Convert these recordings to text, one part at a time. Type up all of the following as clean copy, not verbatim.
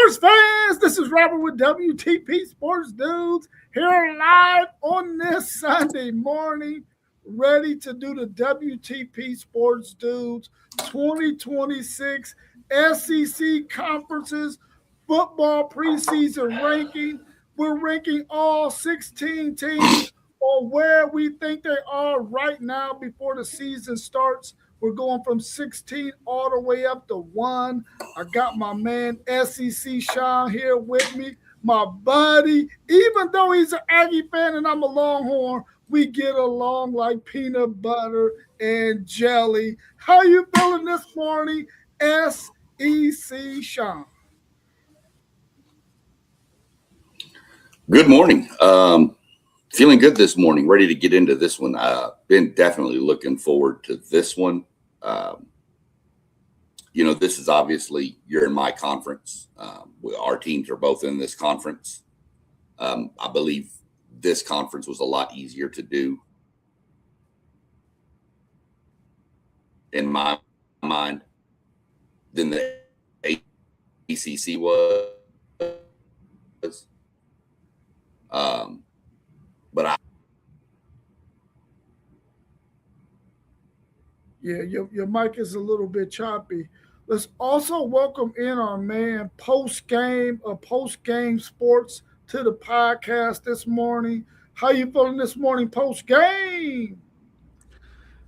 Sports fans, this is Robert with WTP Sports Dudes here live on this Sunday morning, ready to do the WTP Sports Dudes 2026 SEC Conferences Football Preseason Ranking. We're ranking all 16 teams on where we think they are right now before the season starts. We're going from 16 all the way up to 1. I got my man SEC Sean here with me, my buddy. Even though he's an Aggie fan and I'm a Longhorn, we get along like peanut butter and jelly. How you feeling this morning, SEC Sean? Good morning. Feeling good this morning, ready to get into this one. Been definitely looking forward to this one. This is obviously, you're in my conference. Our teams are both in this conference. I believe this conference was a lot easier to do in my mind than the ACC was. But your mic is a little bit choppy. Let's also welcome in our man post game sports to the podcast this morning. How you feeling this morning post game?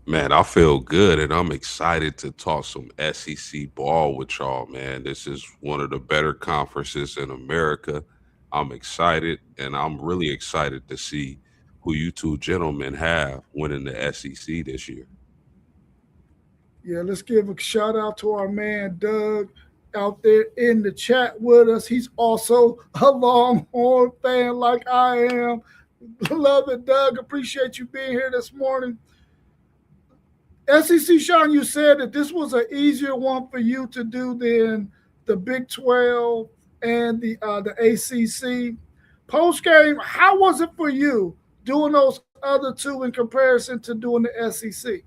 Man, I feel good, and I'm excited to talk some SEC ball with y'all, man. This is one of the better conferences in America. I'm excited, and I'm really excited to see who you two gentlemen have winning the SEC this year. Yeah, let's give a shout out to our man Doug out there in the chat with us. He's also a Longhorn fan like I am. Love it, Doug. Appreciate you being here this morning. SEC, Sean, you said that this was an easier one for you to do than the Big 12 and the ACC. Post game, how was it for you doing those other two in comparison to doing the SEC?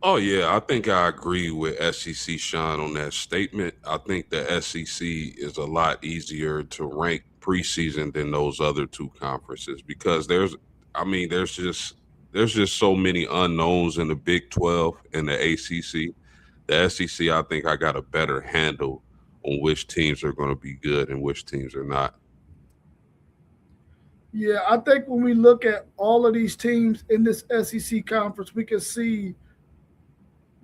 Oh, yeah, I think I agree with SEC Sean on that statement. I think the SEC is a lot easier to rank preseason than those other two conferences because there's just so many unknowns in the Big 12 and the ACC. The SEC, I think I got a better handle on which teams are going to be good and which teams are not. Yeah, I think when we look at all of these teams in this SEC conference, we can see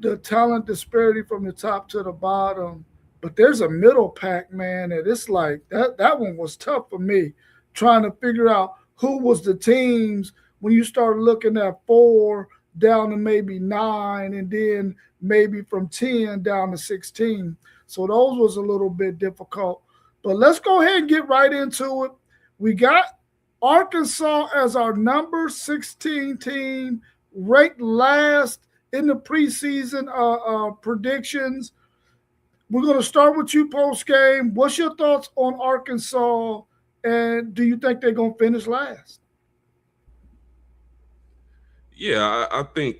the talent disparity from the top to the bottom. But there's a middle pack, man, and it's like that one was tough for me, trying to figure out who was the teams when you start looking at 4 down to maybe 9, and then maybe from 10 down to 16. So those was a little bit difficult. But let's go ahead and get right into it. We got Arkansas as our number 16 team, ranked last in the preseason predictions. We're going to start with you post game. What's your thoughts on Arkansas, and do you think they're going to finish last? Yeah, I think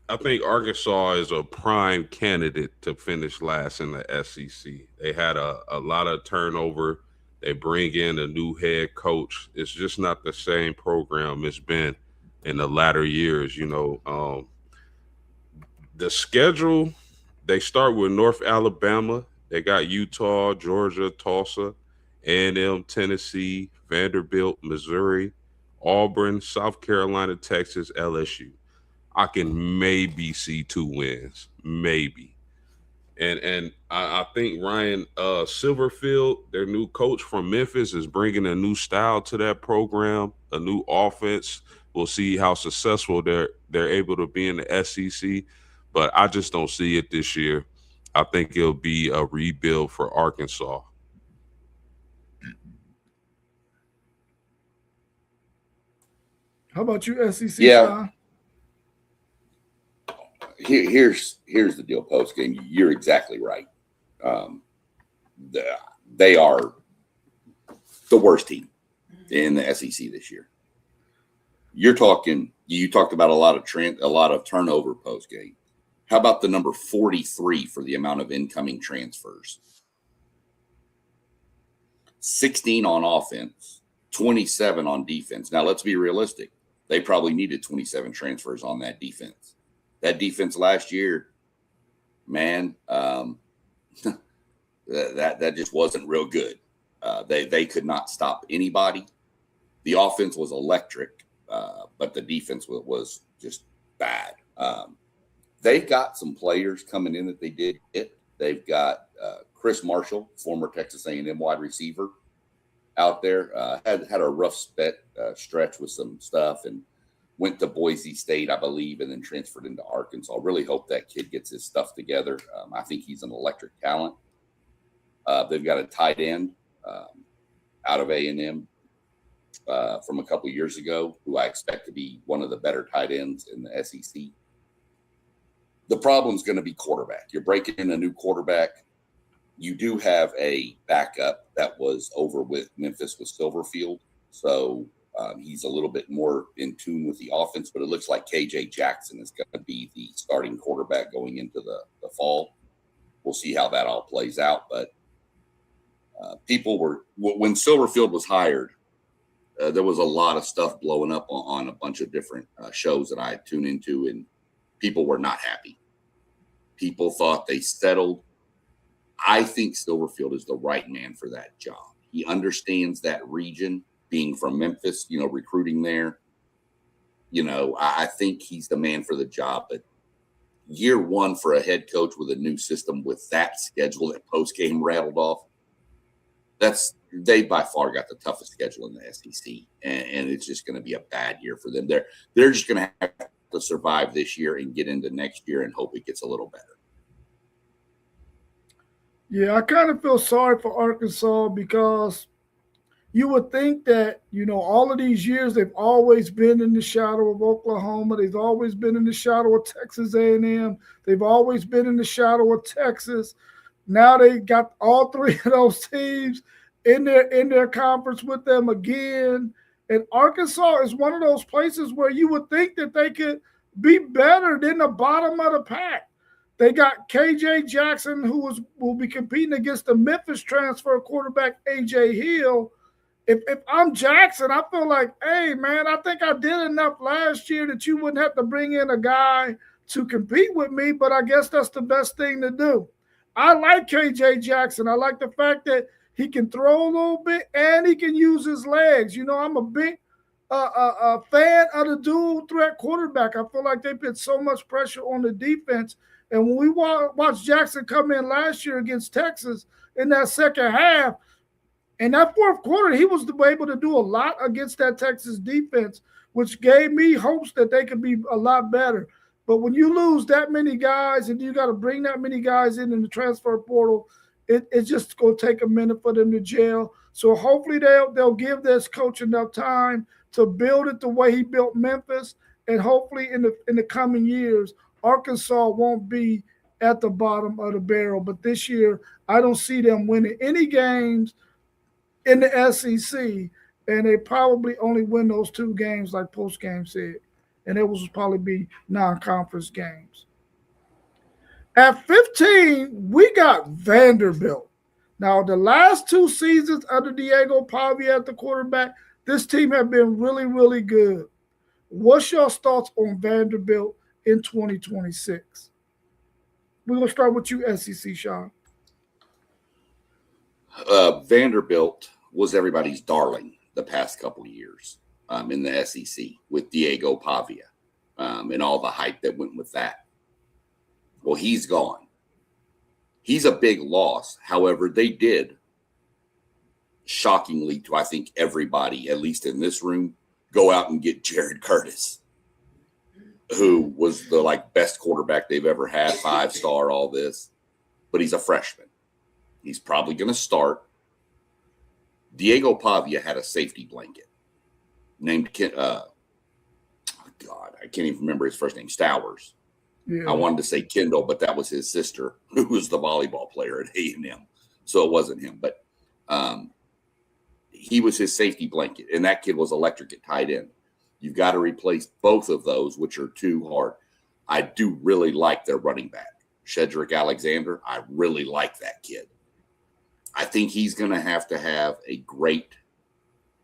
Arkansas is a prime candidate to finish last in the SEC. They had a lot of turnover. They bring in a new head coach. It's just not the same program it's been in the latter years. The schedule, they start with North Alabama. They got Utah, Georgia, Tulsa, A&M, Tennessee, Vanderbilt, Missouri, Auburn, South Carolina, Texas, LSU. I can maybe see 2 wins, maybe. And I think Ryan Silverfield, their new coach from Memphis, is bringing a new style to that program, a new offense. We'll see how successful they're able to be in the SEC, but I just don't see it this year. I think it'll be a rebuild for Arkansas. How about you, SEC? Yeah. Here's the deal. Post game, you're exactly right. They are the worst team in the SEC this year. You talked about a lot of turnover post game. How about the number 43 for the amount of incoming transfers? 16 on offense, 27 on defense. Now, let's be realistic. They probably needed 27 transfers on that defense. That defense last year, man, that just wasn't real good. They could not stop anybody. The offense was electric, but the defense was just bad. They've got some players coming in that they did get. They've got Chris Marshall, former Texas A&M wide receiver, out there. Had a rough stretch with some stuff and went to Boise State, I believe, and then transferred into Arkansas. Really hope that kid gets his stuff together. I think he's an electric talent. They've got a tight end out of A&M from a couple years ago, who I expect to be one of the better tight ends in the SEC. The problem's going to be quarterback. You're breaking in a new quarterback. You do have a backup that was over with Memphis with Silverfield, so he's a little bit more in tune with the offense, but it looks like KJ Jackson is going to be the starting quarterback going into the fall. We'll see how that all plays out, but people were, when Silverfield was hired, there was a lot of stuff blowing up on a bunch of different shows that I tune into, and people were not happy. People thought they settled. I think Silverfield is the right man for that job. He understands that region, being from Memphis, recruiting there. I think he's the man for the job. But year one for a head coach with a new system, with that schedule that post game rattled off, they by far got the toughest schedule in the SEC, and it's just going to be a bad year for them. They're just going to have to survive this year and get into next year and hope it gets a little better. Yeah, I kind of feel sorry for Arkansas, because you would think that, all of these years they've always been in the shadow of Oklahoma. They've always been in the shadow of Texas A&M. They've always been in the shadow of Texas. Now they got all three of those teams in their conference with them again. And Arkansas is one of those places where you would think that they could be better than the bottom of the pack. They got KJ Jackson, who will be competing against the Memphis transfer quarterback A.J. Hill. If I'm Jackson, I feel like, hey, man, I think I did enough last year that you wouldn't have to bring in a guy to compete with me, but I guess that's the best thing to do. I like KJ Jackson. I like the fact that he can throw a little bit and he can use his legs. I'm a big fan of the dual threat quarterback. I feel like they put so much pressure on the defense. And when we watched Jackson come in last year against Texas in that second half, in that fourth quarter, he was able to do a lot against that Texas defense, which gave me hopes that they could be a lot better. But when you lose that many guys and you got to bring that many guys in the transfer portal, it's just going to take a minute for them to gel. So hopefully they'll give this coach enough time to build it the way he built Memphis, and hopefully in the coming years, Arkansas won't be at the bottom of the barrel. But this year, I don't see them winning any games in the SEC, and they probably only win those 2 games like post-game said. And it will probably be non-conference games. At 15, we got Vanderbilt. Now, the last 2 seasons under Diego Pavia at the quarterback, this team have been really, really good. What's your thoughts on Vanderbilt in 2026? We're going to start with you, SEC, Sean. Vanderbilt was everybody's darling the past couple of years in the SEC with Diego Pavia and all the hype that went with that. Well, he's gone. He's a big loss. However, they did, shockingly to I think everybody, at least in this room, go out and get Jared Curtis, who was the best quarterback they've ever had, 5-star, all this. But he's a freshman. He's probably going to start. Diego Pavia had a safety blanket named I can't even remember his first name, Stowers. Yeah. I wanted to say Kendall, but that was his sister, who was the volleyball player at A&M. So it wasn't him. But he was his safety blanket, and that kid was electric at tight end. You've got to replace both of those, which are too hard. I do really like their running back, Shedrick Alexander. I really like that kid. I think he's going to have a great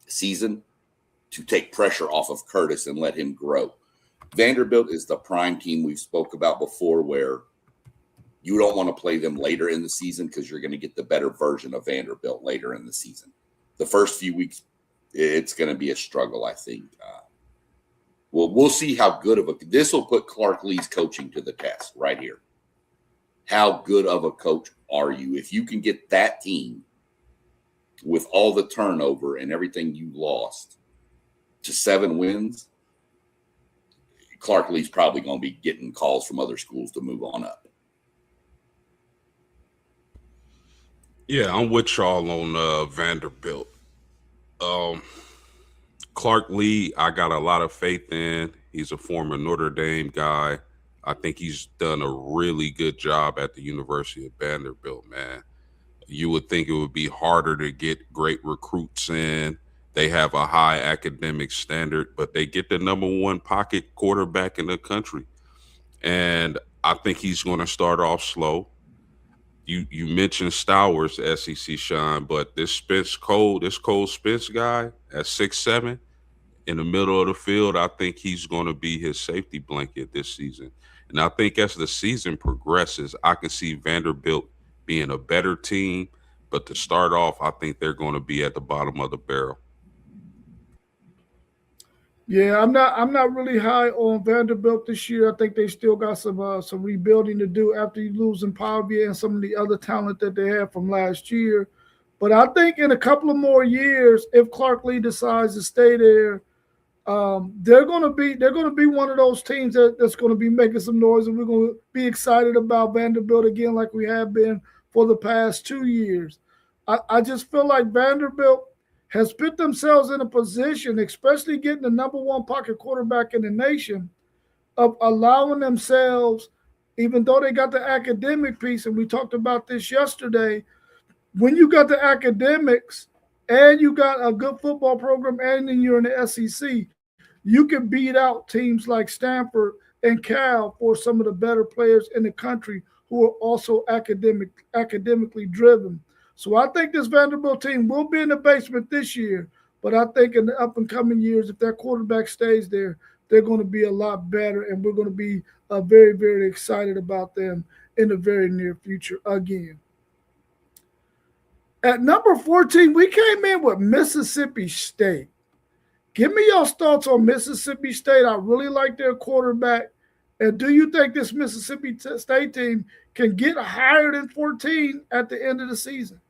season to take pressure off of Curtis and let him grow. Vanderbilt is the prime team we've spoke about before, where you don't want to play them later in the season because you're going to get the better version of Vanderbilt later in the season. The first few weeks, it's going to be a struggle, I think. We'll see how good of this will put Clark Lee's coaching to the test right here. How good of a coach are you? If you can get that team with all the turnover and everything you lost to 7 wins, Clark Lee's probably going to be getting calls from other schools to move on up. Yeah, I'm with y'all on Vanderbilt. Clark Lee, I got a lot of faith in. He's a former Notre Dame guy. I think he's done a really good job at the University of Vanderbilt, man. You would think it would be harder to get great recruits in. They have a high academic standard, but they get the number 1 pocket quarterback in the country. And I think he's going to start off slow. You mentioned Stowers, SEC Sean, but this Cole Spence guy at 6'7", in the middle of the field, I think he's going to be his safety blanket this season. And I think as the season progresses, I can see Vanderbilt being a better team. But to start off, I think they're going to be at the bottom of the barrel. Yeah, I'm not really high on Vanderbilt this year. I think they still got some rebuilding to do after you losing Pavia and some of the other talent that they had from last year. But I think in a couple of more years, if Clark Lee decides to stay there, they're going to be one of those teams that's going to be making some noise, and we're going to be excited about Vanderbilt again, like we have been for the past 2 years. I just feel like Vanderbilt has put themselves in a position, especially getting the number 1 pocket quarterback in the nation, of allowing themselves, even though they got the academic piece, and we talked about this yesterday, when you got the academics and you got a good football program and then you're in the SEC, you can beat out teams like Stanford and Cal for some of the better players in the country who are also academically driven. So I think this Vanderbilt team will be in the basement this year, but I think in the up and coming years, if that quarterback stays there, they're going to be a lot better, and we're going to be very, very excited about them in the very near future again. At number 14, we came in with Mississippi State. Give me your thoughts on Mississippi State. I really like their quarterback. And do you think this Mississippi State team can get higher than 14 at the end of the season?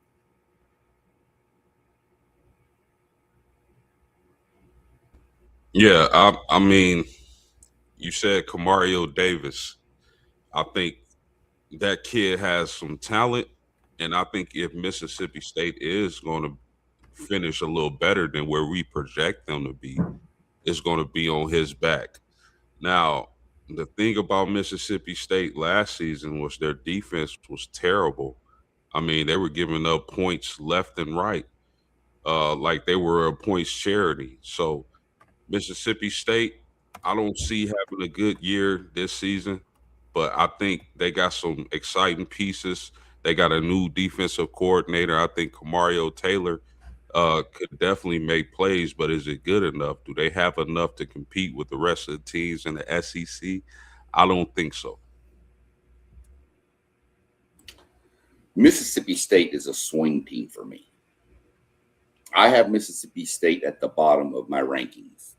Yeah, I mean, you said Kamario Davis. I think that kid has some talent, and I think if Mississippi State is going to finish a little better than where we project them to be, it's going to be on his back. Now, the thing about Mississippi State last season was their defense was terrible. I mean, they were giving up points left and right, like they were a points charity. So Mississippi State, I don't see having a good year this season, but I think they got some exciting pieces. They got a new defensive coordinator. I think Kamario Taylor could definitely make plays, but is it good enough? Do they have enough to compete with the rest of the teams in the SEC? I don't think so. Mississippi State is a swing team for me. I have Mississippi State at the bottom of my rankings,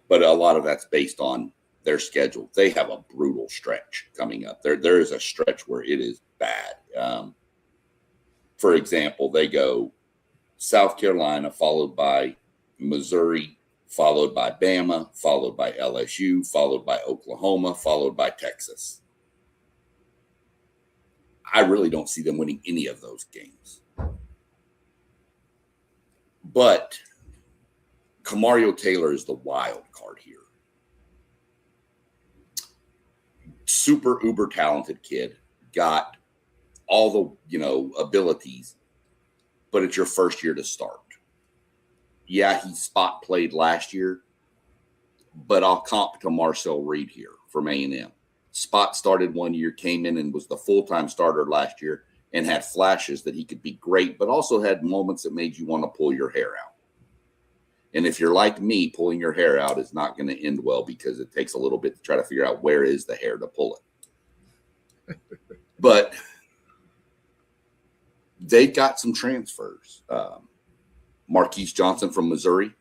but a lot of that's based on their schedule. They have a brutal stretch coming up. There is a stretch where it is bad. For example, they go South Carolina, followed by Missouri, followed by Bama, followed by LSU, followed by Oklahoma, followed by Texas. I really don't see them winning any of those games. But Kamario Taylor is the wild card here. Super uber talented kid, got all the abilities, but it's your first year to start. Yeah, he spot played last year, but I'll comp to Marcel Reed here from A&M. Spot started 1 year, came in and was the full-time starter last year, and had flashes that he could be great, but also had moments that made you want to pull your hair out. And if you're like me, pulling your hair out is not going to end well because it takes a little bit to try to figure out where is the hair to pull it. But they got some transfers. Marquise Johnson from Missouri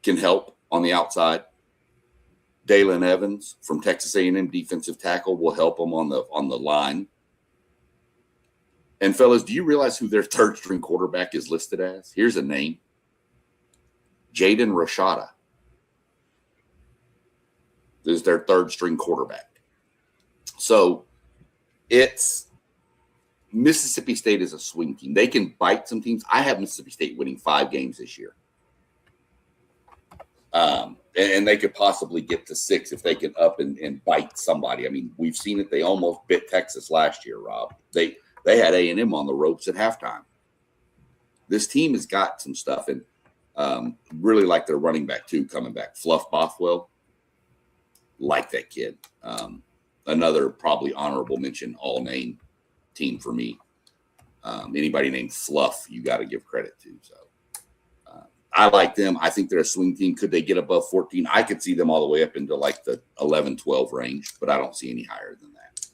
can help on the outside. Dalen Evans from Texas A&M defensive tackle will help them on the line. And fellas, do you realize who their third string quarterback is listed as? Here's a name. Jaden Rashada. This is their third string quarterback. So it's Mississippi State is a swing team. They can bite some teams. I have Mississippi State winning 5 games this year. And they could possibly get to 6 if they can up and bite somebody. I mean, we've seen it. They almost bit Texas last year, Rob. They had A&M on the ropes at halftime. This team has got some stuff, and really like their running back, too, coming back. Fluff Bothwell, like that kid. Another probably honorable mention, all-name team for me. Anybody named Fluff, you got to give credit to. So I like them. I think they're a swing team. Could they get above 14? I could see them all the way up into like the 11, 12 range, but I don't see any higher than that.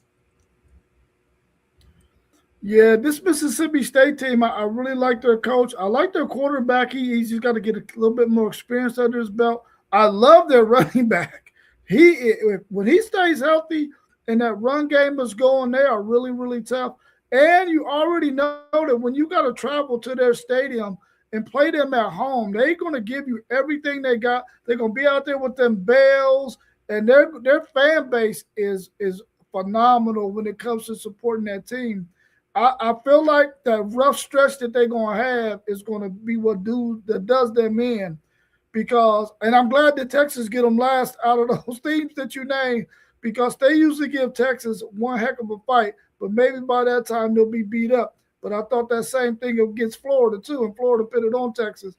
Yeah, this Mississippi State team, I really like their coach. I like their quarterback. He's got to get a little bit more experience under his belt. I love their running back. When he stays healthy and that run game is going, they are really, really tough. And you already know that when you got to travel to their stadium and play them at home, they're going to give you everything they got. They're going to be out there with them bells, and their fan base is phenomenal when it comes to supporting that team. I feel like the rough stretch that they're going to have is going to be what does them in, and I'm glad that Texas get them last out of those teams that you named, because they usually give Texas one heck of a fight, but maybe by that time they'll be beat up. But I thought that same thing against Florida, too, and Florida pitted on Texas.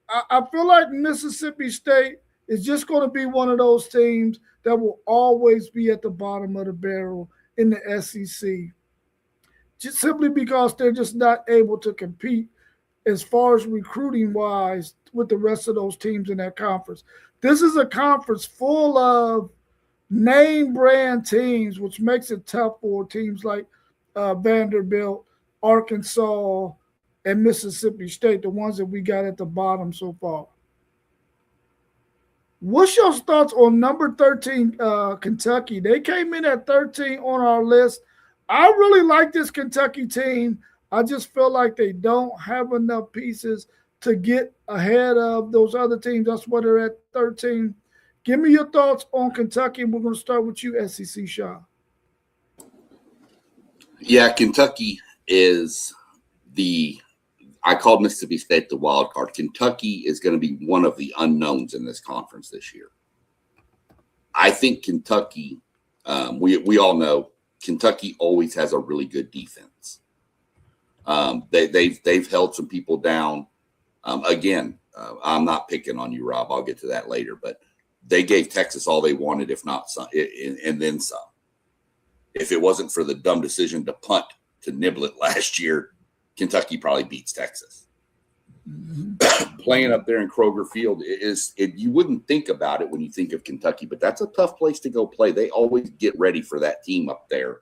I feel like Mississippi State is just going to be one of those teams that will always be at the bottom of the barrel in the SEC, just simply because they're just not able to compete as far as recruiting-wise with the rest of those teams in that conference. This is a conference full of name-brand teams, which makes it tough for teams like Vanderbilt, Arkansas, and Mississippi State, the ones that we got at the bottom so far. What's your thoughts on number 13, Kentucky? They came in at 13 on our list. I really like this Kentucky team. I just feel like they don't have enough pieces to get ahead of those other teams. That's why they're at 13. Give me your thoughts on Kentucky, and we're going to start with you, SEC Shaw. Yeah, Kentucky is I called Mississippi State the wild card. Kentucky is going to be one of the unknowns in this conference this year. I think Kentucky, we all know Kentucky always has a really good defense. They've held some people down. Again, I'm not picking on you, Rob. I'll get to that later, but they gave Texas all they wanted, if not some, and then some. If it wasn't for the dumb decision to punt to Niblet last year, Kentucky probably beats Texas. Mm-hmm. Playing up there in Kroger Field you wouldn't think about it when you think of Kentucky, but that's a tough place to go play. They always get ready for that team up there.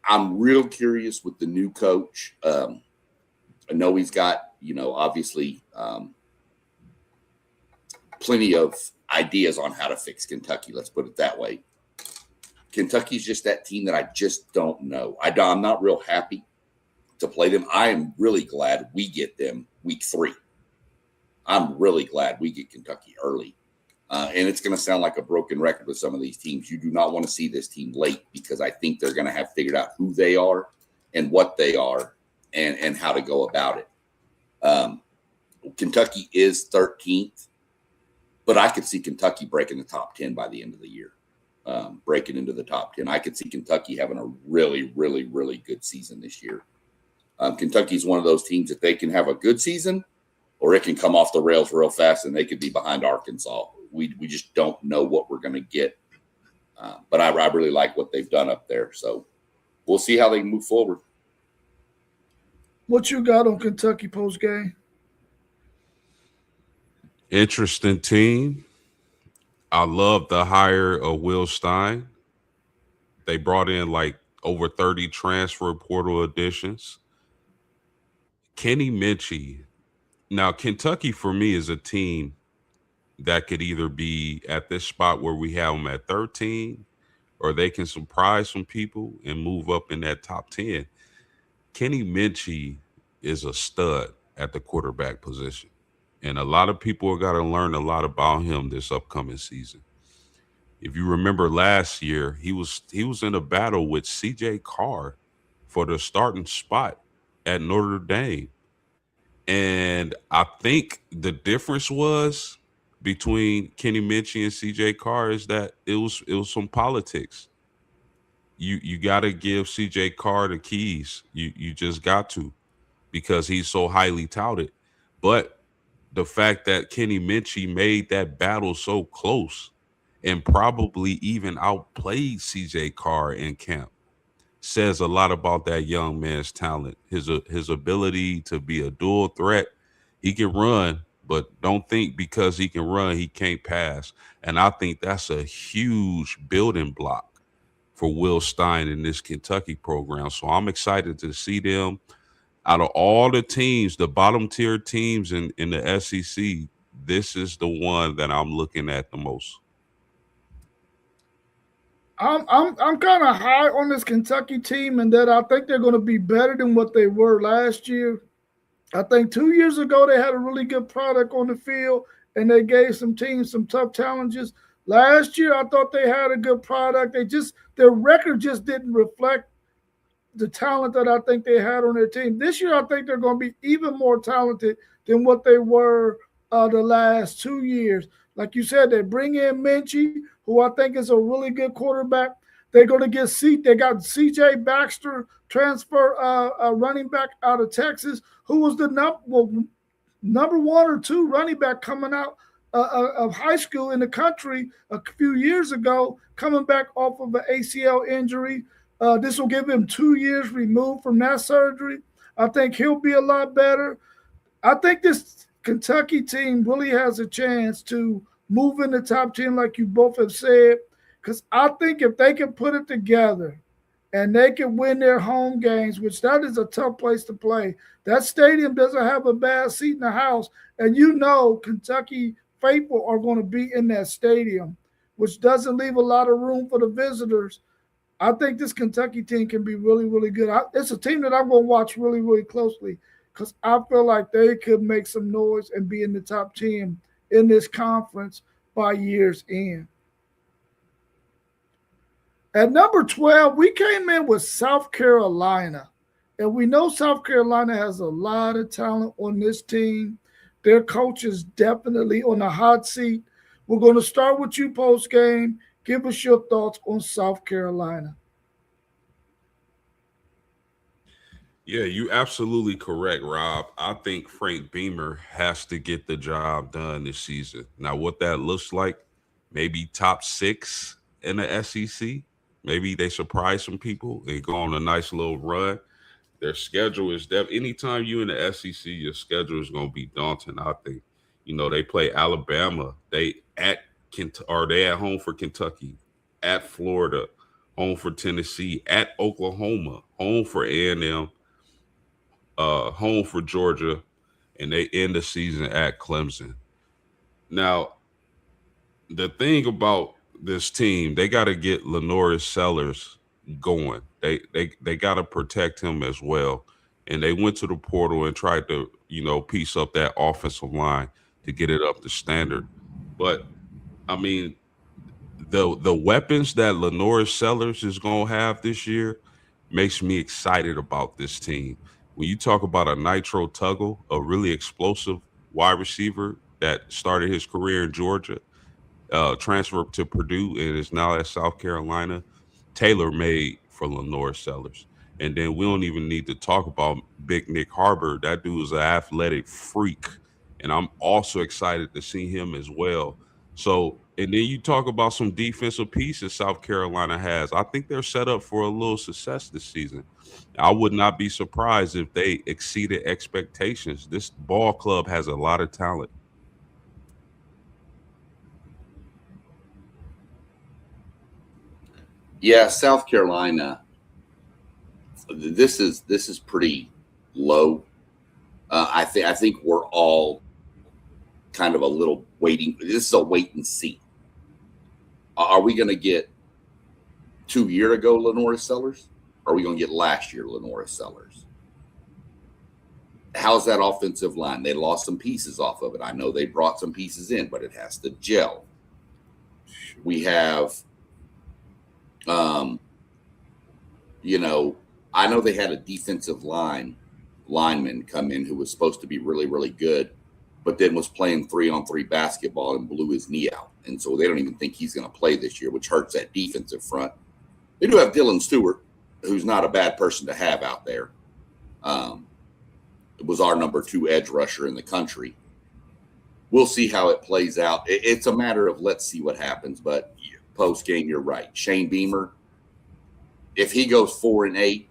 I'm real curious with the new coach. I know he's got, obviously plenty of ideas on how to fix Kentucky. Let's put it that way. Kentucky's just that team that I just don't know. I'm not real happy to play them. I am really glad we get them week 3. I'm really glad we get Kentucky early. And it's going to sound like a broken record with some of these teams. You do not want to see this team late, because I think they're going to have figured out who they are and what they are and how to go about it. Kentucky is 13th, but I could see Kentucky breaking the top 10 by the end of the year. Breaking into the top 10. I could see Kentucky having a really, really, really good season this year. Kentucky's one of those teams that they can have a good season, or it can come off the rails real fast and they could be behind Arkansas. We just don't know what we're going to get. But I really like what they've done up there. So we'll see how they move forward. What you got on Kentucky post game? Interesting team. I love the hire of Will Stein. They brought in like over 30 transfer portal additions. Kenny Minchie. Now, Kentucky for me is a team that could either be at this spot where we have them at 13, or they can surprise some people and move up in that top 10. Kenny Minchie is a stud at the quarterback position. And a lot of people are got to learn a lot about him this upcoming season. If you remember last year, he was in a battle with CJ Carr for the starting spot at Notre Dame. And I think the difference was between Kenny Minchie and CJ Carr is that it was some politics. You got to give CJ Carr the keys. You just got to, because he's so highly touted. But the fact that Kenny Minchie made that battle so close and probably even outplayed CJ Carr in camp says a lot about that young man's talent, his ability to be a dual threat. He can run, but don't think because he can run he can't pass. And I think that's a huge building block for Will Stein in this Kentucky program. So I'm excited to see them. Out of all the teams, the bottom tier teams in the SEC, this is the one that I'm looking at the most. I'm kind of high on this Kentucky team, and that I think they're going to be better than what they were last year. I think 2 years ago they had a really good product on the field, and they gave some teams some tough challenges. Last year, I thought they had a good product. Their record just didn't reflect the talent that I think they had on their team. This year, I think they're going to be even more talented than what they were the last 2 years. Like you said, they bring in Minchie, who I think is a really good quarterback. They're going to get They got C.J. Baxter, transfer running back out of Texas, who was the number one or two running back coming out of high school in the country a few years ago, coming back off of an ACL injury. This will give him 2 years removed from that surgery. I think he'll be a lot better. I think this Kentucky team really has a chance to move in the top 10, like you both have said, because I think if they can put it together and they can win their home games, which that is a tough place to play. That stadium doesn't have a bad seat in the house, and Kentucky faithful are going to be in that stadium, which doesn't leave a lot of room for the visitors. I think this Kentucky team can be really, really good. It's a team that I'm going to watch really, really closely because I feel like they could make some noise and be in the top 10 in this conference by year's end. At number 12, we came in with South Carolina. And we know South Carolina has a lot of talent on this team. Their coach is definitely on the hot seat. We're going to start with you post game. Give us your thoughts on South Carolina. Yeah, you absolutely correct, Rob. I think Frank Beamer has to get the job done this season. Now, what that looks like, maybe top six in the SEC. Maybe they surprise some people and go on a nice little run. Their schedule is anytime you in the SEC, your schedule is going to be daunting. I think, they play Alabama. They at home for Kentucky, at Florida, home for Tennessee, at Oklahoma, home for A&M, home for Georgia, and they end the season at Clemson. Now, the thing about this team, they got to get Lenoris Sellers going. They got to protect him as well. And they went to the portal and tried to, piece up that offensive line to get it up to standard. But I mean, the weapons that Lenoris Sellers is gonna have this year makes me excited about this team. When you talk about a Nitro Tuggle, a really explosive wide receiver that started his career in Georgia, transferred to Purdue and is now at South Carolina, tailor made for Lenore Sellers. And then we don't even need to talk about Big Nick Harbor. That dude is an athletic freak. And I'm also excited to see him as well. So And then you talk about some defensive pieces South Carolina has. I think they're set up for a little success this season. I would not be surprised if they exceeded expectations. This ball club has a lot of talent. Yeah, South Carolina. This is pretty low. I think we're all kind of a little waiting. This is a wait and see. Are we going to get 2 year ago Lenora Sellers? Or are we going to get last year Lenora Sellers? How's that offensive line? They lost some pieces off of it. I know they brought some pieces in, but it has to gel. We have, you know, I know they had a defensive lineman come in who was supposed to be really, really good, but then was playing 3-on-3 basketball and blew his knee out. And so they don't even think he's going to play this year, which hurts that defensive front. They do have Dylan Stewart, who's not a bad person to have out there. It was our number 2 edge rusher in the country. We'll see how it plays out. It's a matter of let's see what happens. But post game, you're right. Shane Beamer, if he goes 4-8,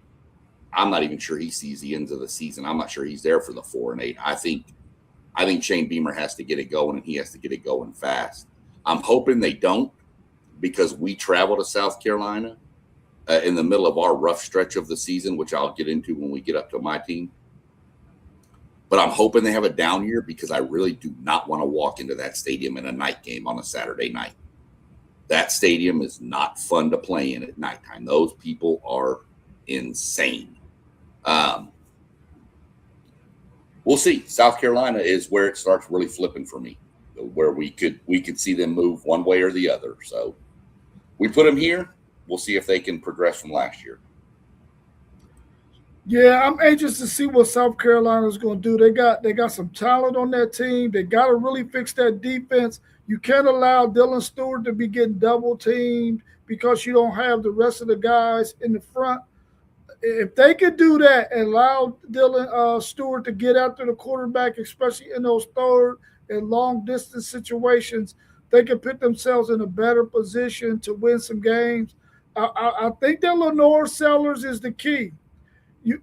I'm not even sure he sees the ends of the season. I'm not sure he's there for the 4-8. I think Shane Beamer has to get it going, and he has to get it going fast. I'm hoping they don't, because we travel to South Carolina in the middle of our rough stretch of the season, which I'll get into when we get up to my team. But I'm hoping they have a down year, because I really do not want to walk into that stadium in a night game on a Saturday night. That stadium is not fun to play in at nighttime. Those people are insane. We'll see. South Carolina is where it starts really flipping for me, where we could see them move one way or the other. So we put them here. We'll see if they can progress from last year. Yeah, I'm anxious to see what South Carolina is going to do. They got some talent on that team. They got to really fix that defense. You can't allow Dylan Stewart to be getting double teamed because you don't have the rest of the guys in the front. If they could do that and allow Dylan Stewart to get after the quarterback, especially in those third and long distance situations, they can put themselves in a better position to win some games. I think that Lenore Sellers is the key.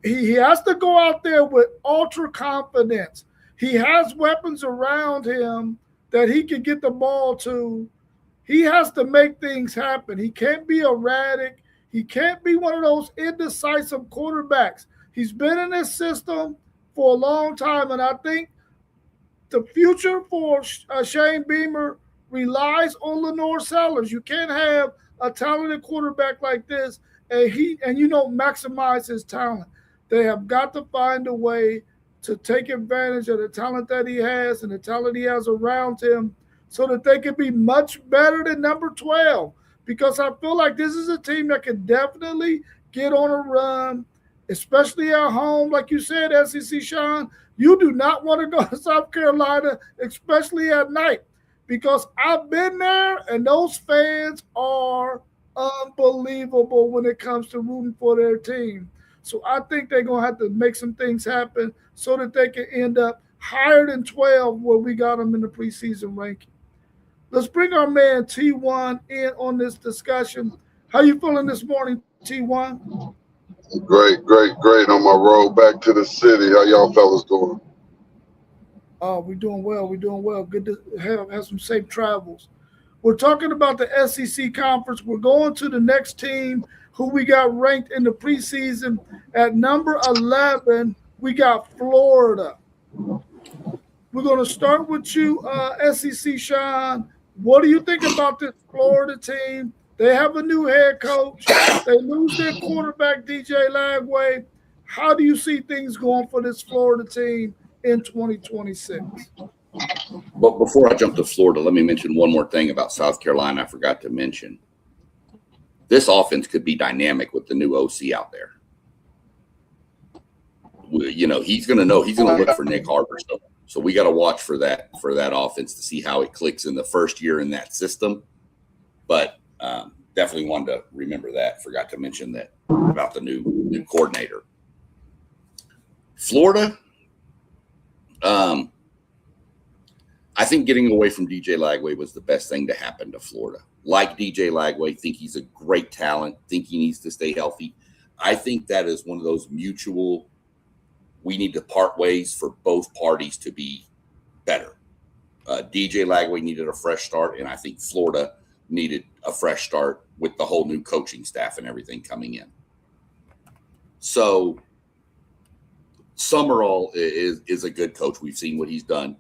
He has to go out there with ultra confidence. He has weapons around him that he can get the ball to. He has to make things happen. He can't be erratic. He can't be one of those indecisive quarterbacks. He's been in this system for a long time, and I think the future for Shane Beamer relies on Lenore Sellers. You can't have a talented quarterback like this and you don't maximize his talent. They have got to find a way to take advantage of the talent that he has and the talent he has around him so that they can be much better than number 12. Because I feel like this is a team that can definitely get on a run, especially at home. Like you said, SEC Sean, you do not want to go to South Carolina, especially at night, because I've been there and those fans are unbelievable when it comes to rooting for their team. So I think they're going to have to make some things happen so that they can end up higher than 12 where we got them in the preseason ranking. Let's bring our man T1 in on this discussion. How you feeling this morning, T1? Great on my road back to the city. How y'all fellas doing? Oh, we're doing well. Good to have some safe travels. We're talking about the SEC conference. We're going to the next team who we got ranked in the preseason at number 11. We got Florida. We're going to start with you, SEC Sean. What do you think about this Florida team? They have a new head coach. They lose their quarterback, DJ Lagway. How do you see things going for this Florida team in 2026? But before I jump to Florida, let me mention one more thing about South Carolina I forgot to mention. This offense could be dynamic with the new OC out there. He's going to know. He's going to look for Nick Harbor. So we got to watch for that offense to see how it clicks in the first year in that system. But definitely wanted to remember that. Forgot to mention that about the new coordinator. Florida, I I think getting away from DJ Lagway was the best thing to happen to Florida. Like DJ Lagway, think he's a great talent, think he needs to stay healthy. I think that is one of those mutual, we need to part ways for both parties to be better. DJ Lagway needed a fresh start, and I think Florida needed a fresh start with the whole new coaching staff and everything coming in. So Summerall is a good coach. We've seen what he's done.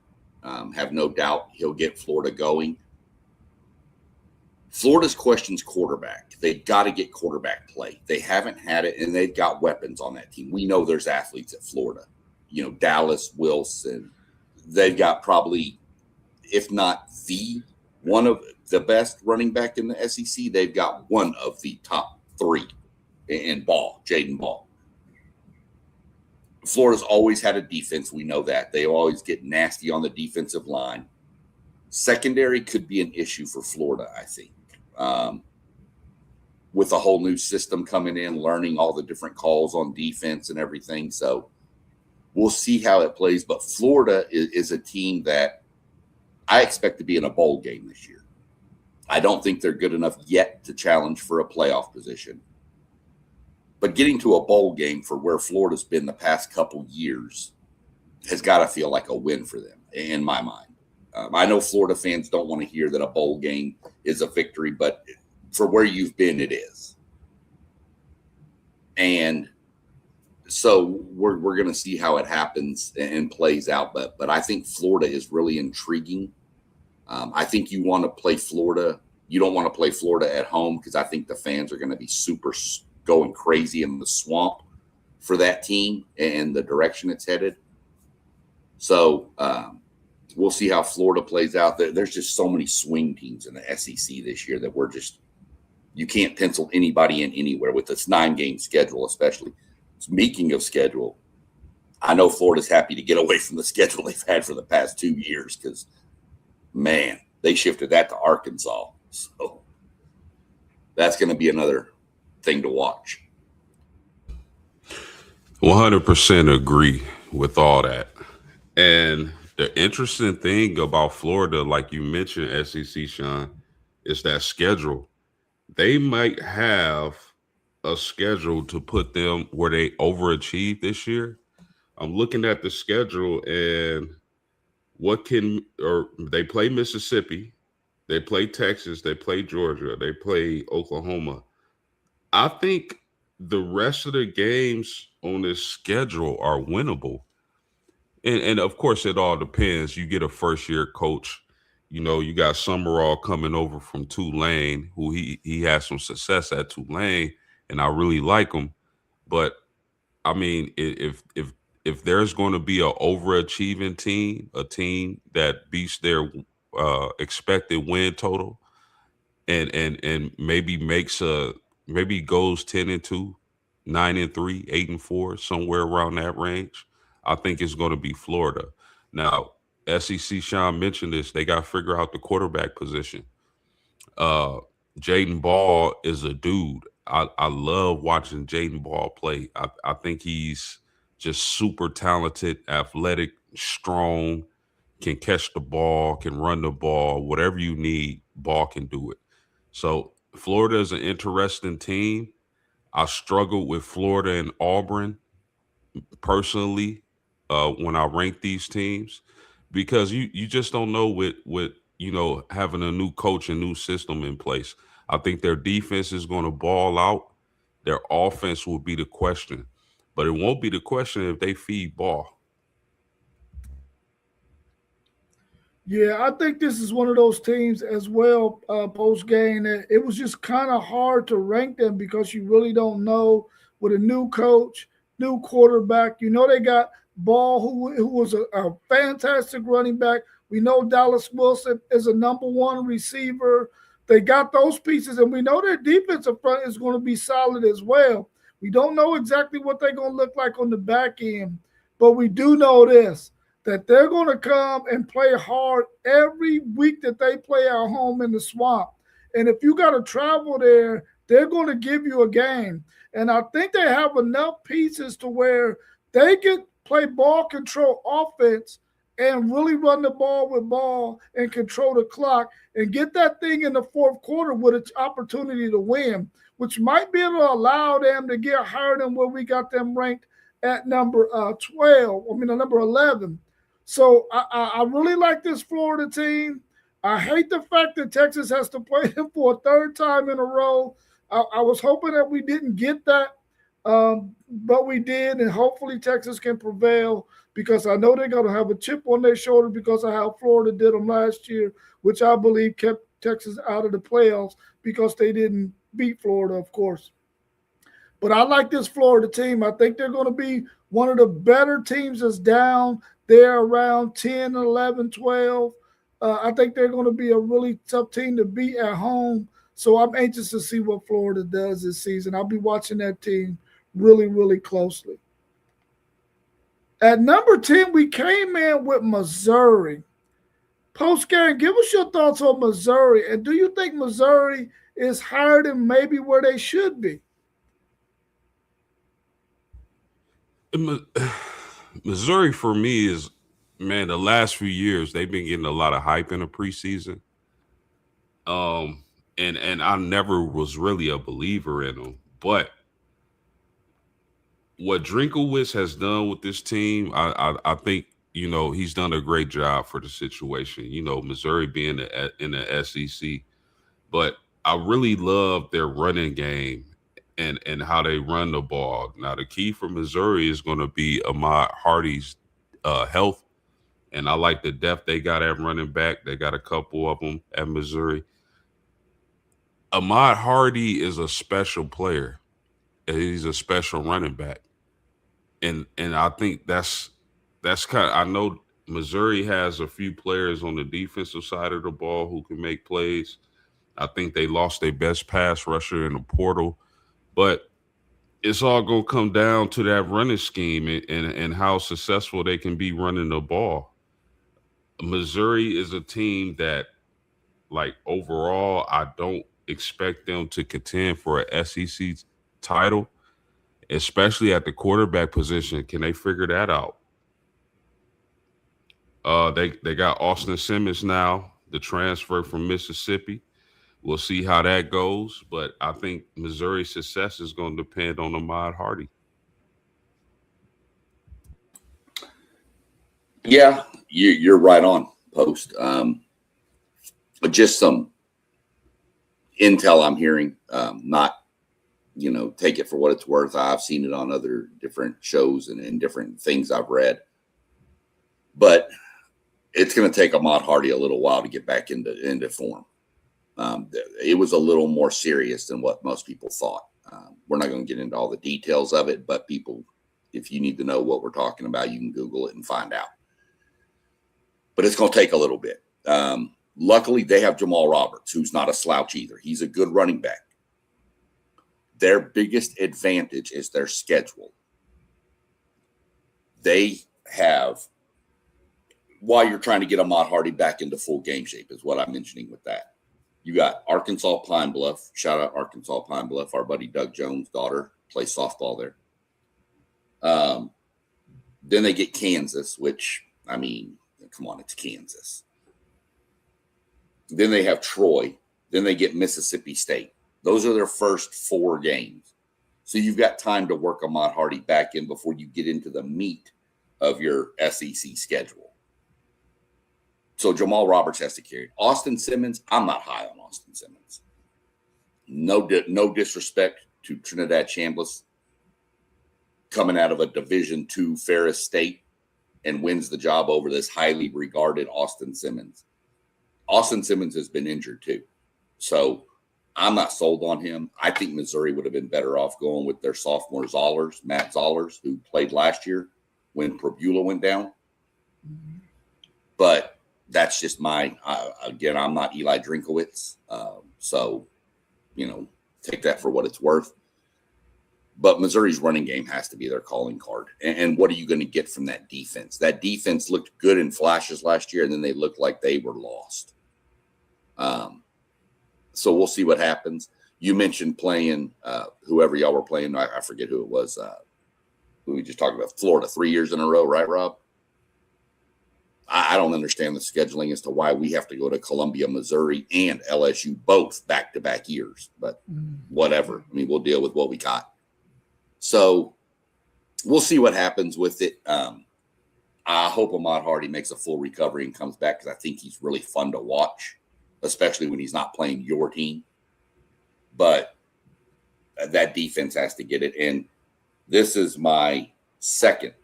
Have no doubt he'll get Florida going. Florida's question's quarterback. They got to get quarterback play. They haven't had it, and they've got weapons on that team. We know there's athletes at Florida. You know, Dallas, Wilson. They've got probably, if not the one of the best running back in the SEC, they've got one of the top three in Ball, Jaden Ball. Florida's always had a defense. We know that. They always get nasty on the defensive line. Secondary could be an issue for Florida, I think. With a whole new system coming in, learning all the different calls on defense and everything. So we'll see how it plays. But Florida is a team that I expect to be in a bowl game this year. I don't think they're good enough yet to challenge for a playoff position. But getting to a bowl game for where Florida's been the past couple years has got to feel like a win for them, in my mind. I know Florida fans don't want to hear that a bowl game is a victory, but for where you've been, it is. And so we're going to see how it happens and plays out. But I think Florida is really intriguing. I think you want to play Florida. You don't want to play Florida at home because I think the fans are going to be super going crazy in the swamp for that team and the direction it's headed. So we'll see how Florida plays out. There's just so many swing teams in the SEC this year that you can't pencil anybody in anywhere with this 9-game schedule, especially. Speaking of schedule, I know Florida's happy to get away from the schedule they've had for the past 2 years because, man, they shifted that to Arkansas. So that's going to be another thing to watch. 100% agree with all that. And the interesting thing about Florida, like you mentioned, SEC, Sean, is that schedule. They might have a schedule to put them where they overachieve this year. I'm looking at the schedule and they play Mississippi, they play Texas, they play Georgia, they play Oklahoma. I think the rest of the games on this schedule are winnable. And of course, it all depends. You get a first-year coach. You know, you got Summerall coming over from Tulane, who he has some success at Tulane, and I really like him. But, I mean, if there's going to be an overachieving team, a team that beats their expected win total and maybe maybe goes 10-2, 9-3, 8-4, somewhere around that range, I think it's going to be Florida. Now, SEC, Sean mentioned this. They got to figure out the quarterback position. Jaden Ball is a dude. I love watching Jaden Ball play. I think he's just super talented, athletic, strong, can catch the ball, can run the ball, whatever you need, Ball can do it. So Florida is an interesting team. I struggled with Florida and Auburn personally when I rank these teams because you just don't know with having a new coach and new system in place. I think their defense is going to ball out. Their offense will be the question, but it won't be the question if they feed Ball. Yeah, I think this is one of those teams as well, post game, that it was just kind of hard to rank them because you really don't know with a new coach, new quarterback. You know, they got Ball, who was a fantastic running back. We know Dallas Wilson is a number one receiver. They got those pieces, and we know their defensive front is going to be solid as well. We don't know exactly what they're going to look like on the back end, but we do know this, that they're going to come and play hard every week that they play at home in the swamp. And if you got to travel there, they're going to give you a game. And I think they have enough pieces to where they can play ball control offense and really run the ball and control the clock and get that thing in the fourth quarter with an opportunity to win, which might be able to allow them to get higher than where we got them ranked at number 12. I mean, number 11. So I really like this Florida team. I hate the fact that Texas has to play them for a third time in a row. I was hoping that we didn't get that, but we did, and hopefully Texas can prevail because I know they're going to have a chip on their shoulder because of how Florida did them last year, which I believe kept Texas out of the playoffs because they didn't beat Florida, of course. But I like this Florida team. I think they're going to be one of the better teams that's down there around 10, 11, 12. I think they're going to be a really tough team to beat at home. So I'm anxious to see what Florida does this season. I'll be watching that team really, really closely. At number 10, we came in with Missouri. Post-game, give us your thoughts on Missouri. And do you think Missouri is higher than maybe where they should be? Missouri for me is, man, the last few years they've been getting a lot of hype in the preseason. And I never was really a believer in them, but what Drinkowitz has done with this team, I think he's done a great job for the situation. Missouri being in the SEC, but I really love their running game and how they run the ball. Now, the key for Missouri is going to be Ahmad Hardy's health, and I like the depth they got at running back. They got a couple of them at Missouri. Ahmad Hardy is a special player. He's a special running back, and I think that's kind of. I know Missouri has a few players on the defensive side of the ball who can make plays. I think they lost their best pass rusher in the portal. But it's all going to come down to that running scheme and how successful they can be running the ball. Missouri is a team that, like, overall, I don't expect them to contend for an SEC title, especially at the quarterback position. Can they figure that out? They got Austin Simmons now, the transfer from Mississippi. We'll see how that goes, but I think Missouri's success is going to depend on Ahmad Hardy. Yeah, you're right on, Post. Just some intel I'm hearing, not, take it for what it's worth. I've seen it on other different shows and different things I've read. But it's going to take Ahmad Hardy a little while to get back into form. It was a little more serious than what most people thought. We're not going to get into all the details of it, but people, if you need to know what we're talking about, you can Google it and find out. But it's going to take a little bit. Luckily, they have Jamal Roberts, who's not a slouch either. He's a good running back. Their biggest advantage is their schedule. They have, while you're trying to get Ahmad Hardy back into full game shape, is what I'm mentioning with that. You got Arkansas Pine Bluff. Shout out Arkansas Pine Bluff. Our buddy Doug Jones' daughter plays softball there. Then they get Kansas, which, I mean, come on, it's Kansas. Then they have Troy. Then they get Mississippi State. Those are their first 4 games. So you've got time to work Ahmad Hardy back in before you get into the meat of your SEC schedule. So Jamal Roberts has to carry it. Austin Simmons, I'm not high on Austin Simmons. No disrespect to Trinidad Chambliss, coming out of a Division II Ferris State and wins the job over this highly regarded Austin Simmons. Austin Simmons has been injured too. So I'm not sold on him. I think Missouri would have been better off going with their sophomore Matt Zollers, who played last year when Probula went down. But that's just again, I'm not Eli Drinkowitz. So, take that for what it's worth. But Missouri's running game has to be their calling card. And what are you going to get from that defense? That defense looked good in flashes last year, and then they looked like they were lost. So we'll see what happens. You mentioned playing whoever y'all were playing. I forget who it was. Who we just talked about, Florida, 3 years in a row, right, Rob? I don't understand the scheduling as to why we have to go to Columbia, Missouri, and LSU both back-to-back years. But whatever. I mean, we'll deal with what we got. So we'll see what happens with it. I hope Ahmad Hardy makes a full recovery and comes back because I think he's really fun to watch, especially when he's not playing your team. But that defense has to get it. And this is my second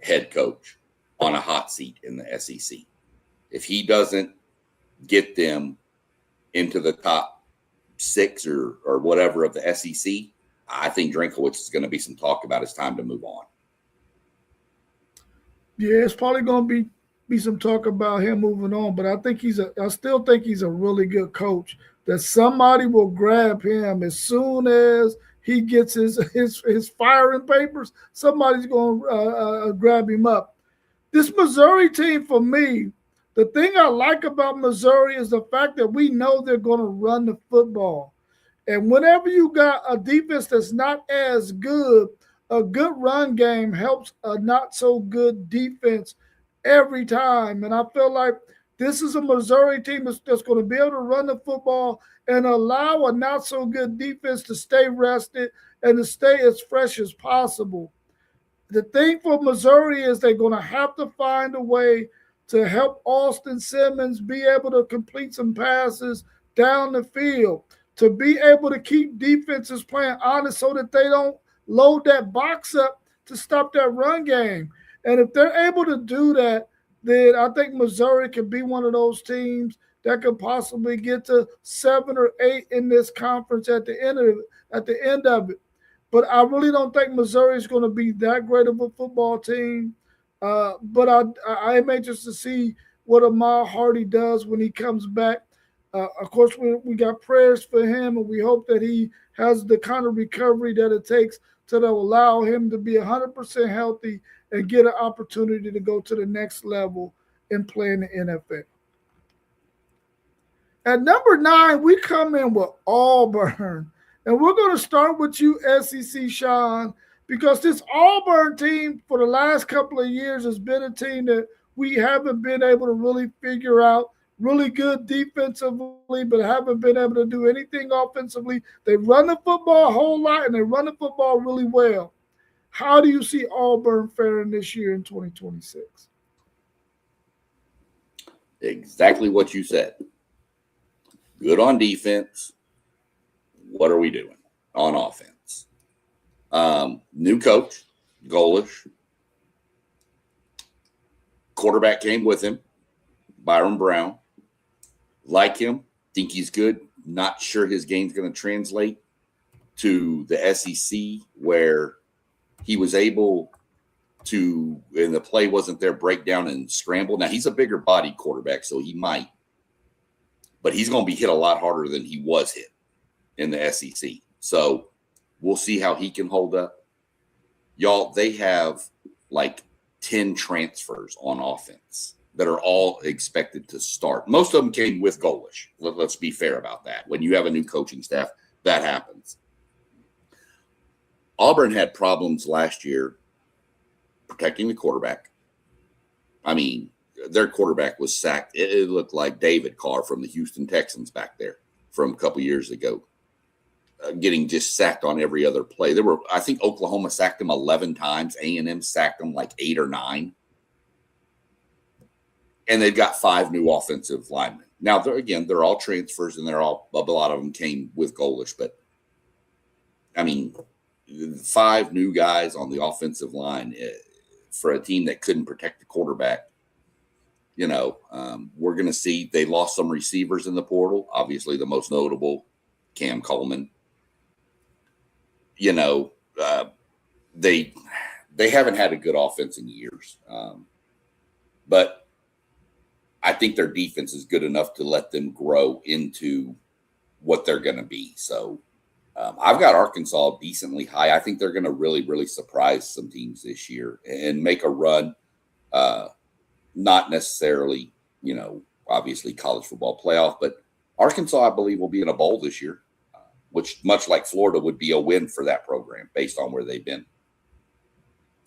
head coach on a hot seat in the SEC. If he doesn't get them into the top 6 or whatever of the SEC, I think Drinkowitz is going to be some talk about it's time to move on. Yeah, it's probably going to be some talk about him moving on, but I still think he's a really good coach. That somebody will grab him as soon as he gets his firing papers. Somebody's going to grab him up. This Missouri team, for me, the thing I like about Missouri is the fact that we know they're going to run the football. And whenever you got a defense that's not as good, a good run game helps a not so good defense every time. And I feel like this is a Missouri team that's going to be able to run the football and allow a not so good defense to stay rested and to stay as fresh as possible. The thing for Missouri is they're going to have to find a way to help Austin Simmons be able to complete some passes down the field, to be able to keep defenses playing honest so that they don't load that box up to stop that run game. And if they're able to do that, then I think Missouri can be one of those teams that could possibly get to 7 or 8 in this conference at the end of it. But I really don't think Missouri is going to be that great of a football team. But I am anxious to see what Ahmad Hardy does when he comes back. Of course, we got prayers for him, and we hope that he has the kind of recovery that it takes to allow him to be 100% healthy and get an opportunity to go to the next level and play in the NFL. At number 9, we come in with Auburn. And we're going to start with you, SEC Sean, because this Auburn team for the last couple of years has been a team that we haven't been able to really figure out. Really good defensively, but haven't been able to do anything offensively. They run the football a whole lot, and they run the football really well. How do you see Auburn faring this year in 2026? Exactly what you said. Good on defense. What are we doing on offense? New coach, Golish. Quarterback came with him, Byron Brown. Like him, think he's good. Not sure his game's going to translate to the SEC where he was able to, and the play wasn't there, break down and scramble. Now, he's a bigger body quarterback, so he might. But he's going to be hit a lot harder than he was hit in the SEC. So we'll see how he can hold up. Y'all, they have like 10 transfers on offense that are all expected to start. Most of them came with Golish. Let's be fair about that. When you have a new coaching staff, that happens. Auburn had problems last year protecting the quarterback. I mean, their quarterback was sacked. It looked like David Carr from the Houston Texans back there from a couple years ago, getting just sacked on every other play. I think Oklahoma sacked him 11 times. A&M sacked him like 8 or 9. And they've got 5 new offensive linemen. Now, they're all transfers, and a lot of them came with Golish. But, I mean, 5 new guys on the offensive line for a team that couldn't protect the quarterback. We're going to see they lost some receivers in the portal. Obviously, the most notable, Cam Coleman. They haven't had a good offense in years. But I think their defense is good enough to let them grow into what they're going to be. So I've got Arkansas decently high. I think they're going to really, really surprise some teams this year and make a run. Not necessarily, obviously college football playoff, but Arkansas, I believe, will be in a bowl this year, which much like Florida would be a win for that program based on where they've been.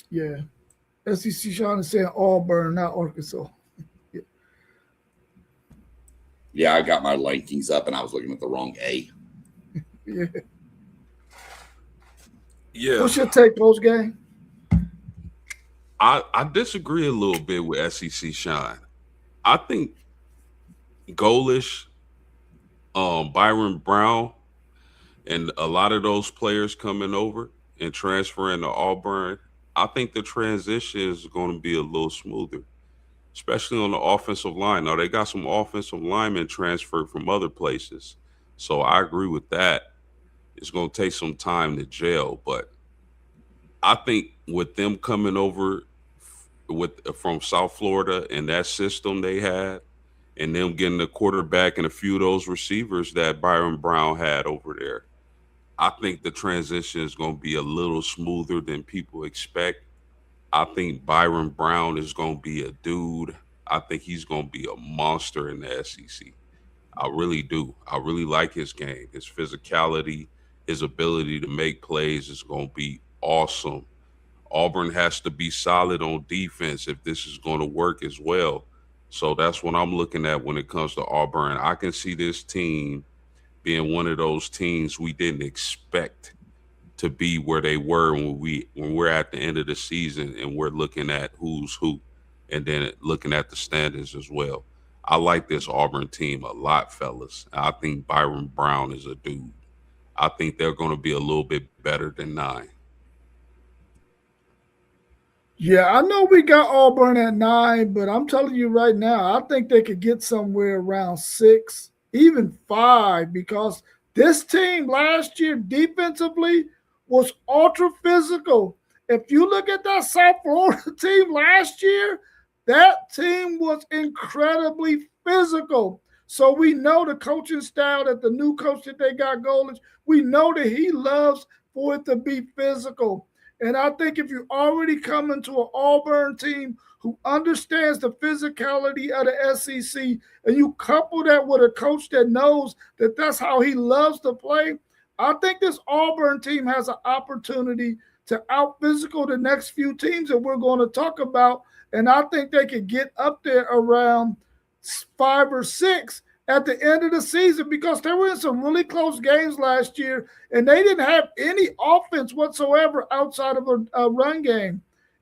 Yeah. SEC Sean is saying Auburn, not Arkansas. Yeah, I got my rankings up and I was looking at the wrong A. Yeah. Yeah, What's your take post game? I disagree a little bit with SEC Shine. I think Golish, Byron Brown, and a lot of those players coming over and transferring to Auburn, I think the transition is going to be a little smoother, especially on the offensive line. Now they got some offensive linemen transferred from other places, so I agree with that. It's going to take some time to gel, but I think with them coming over with from South Florida and that system they had, and them getting the quarterback and a few of those receivers that Byron Brown had over there, I think the transition is going to be a little smoother than people expect. I think Byron Brown is going to be a dude. I think he's going to be a monster in the SEC. I really do. I really like his game. His physicality, his ability to make plays is going to be awesome. Auburn has to be solid on defense if this is going to work as well. So that's what I'm looking at when it comes to Auburn. I can see this team being one of those teams we didn't expect to be where they were when we're at the end of the season and we're looking at who's who and then looking at the standings as well. I like this Auburn team a lot, fellas. I think Byron Brown is a dude. I think they're going to be a little bit better than 9. Yeah, I know we got Auburn at 9, but I'm telling you right now, I think they could get somewhere around 6, even 5, because this team last year defensively was ultra physical. If you look at that South Florida team last year, that team was incredibly physical. So we know the coaching style that the new coach that they got Goldage, we know that he loves for it to be physical. And I think if you already come into an Auburn team who understands the physicality of the SEC and you couple that with a coach that knows that that's how he loves to play, I think this Auburn team has an opportunity to out physical the next few teams that we're going to talk about. And I think they could get up there around 5 or 6 at the end of the season because they were in some really close games last year and they didn't have any offense whatsoever outside of a run game.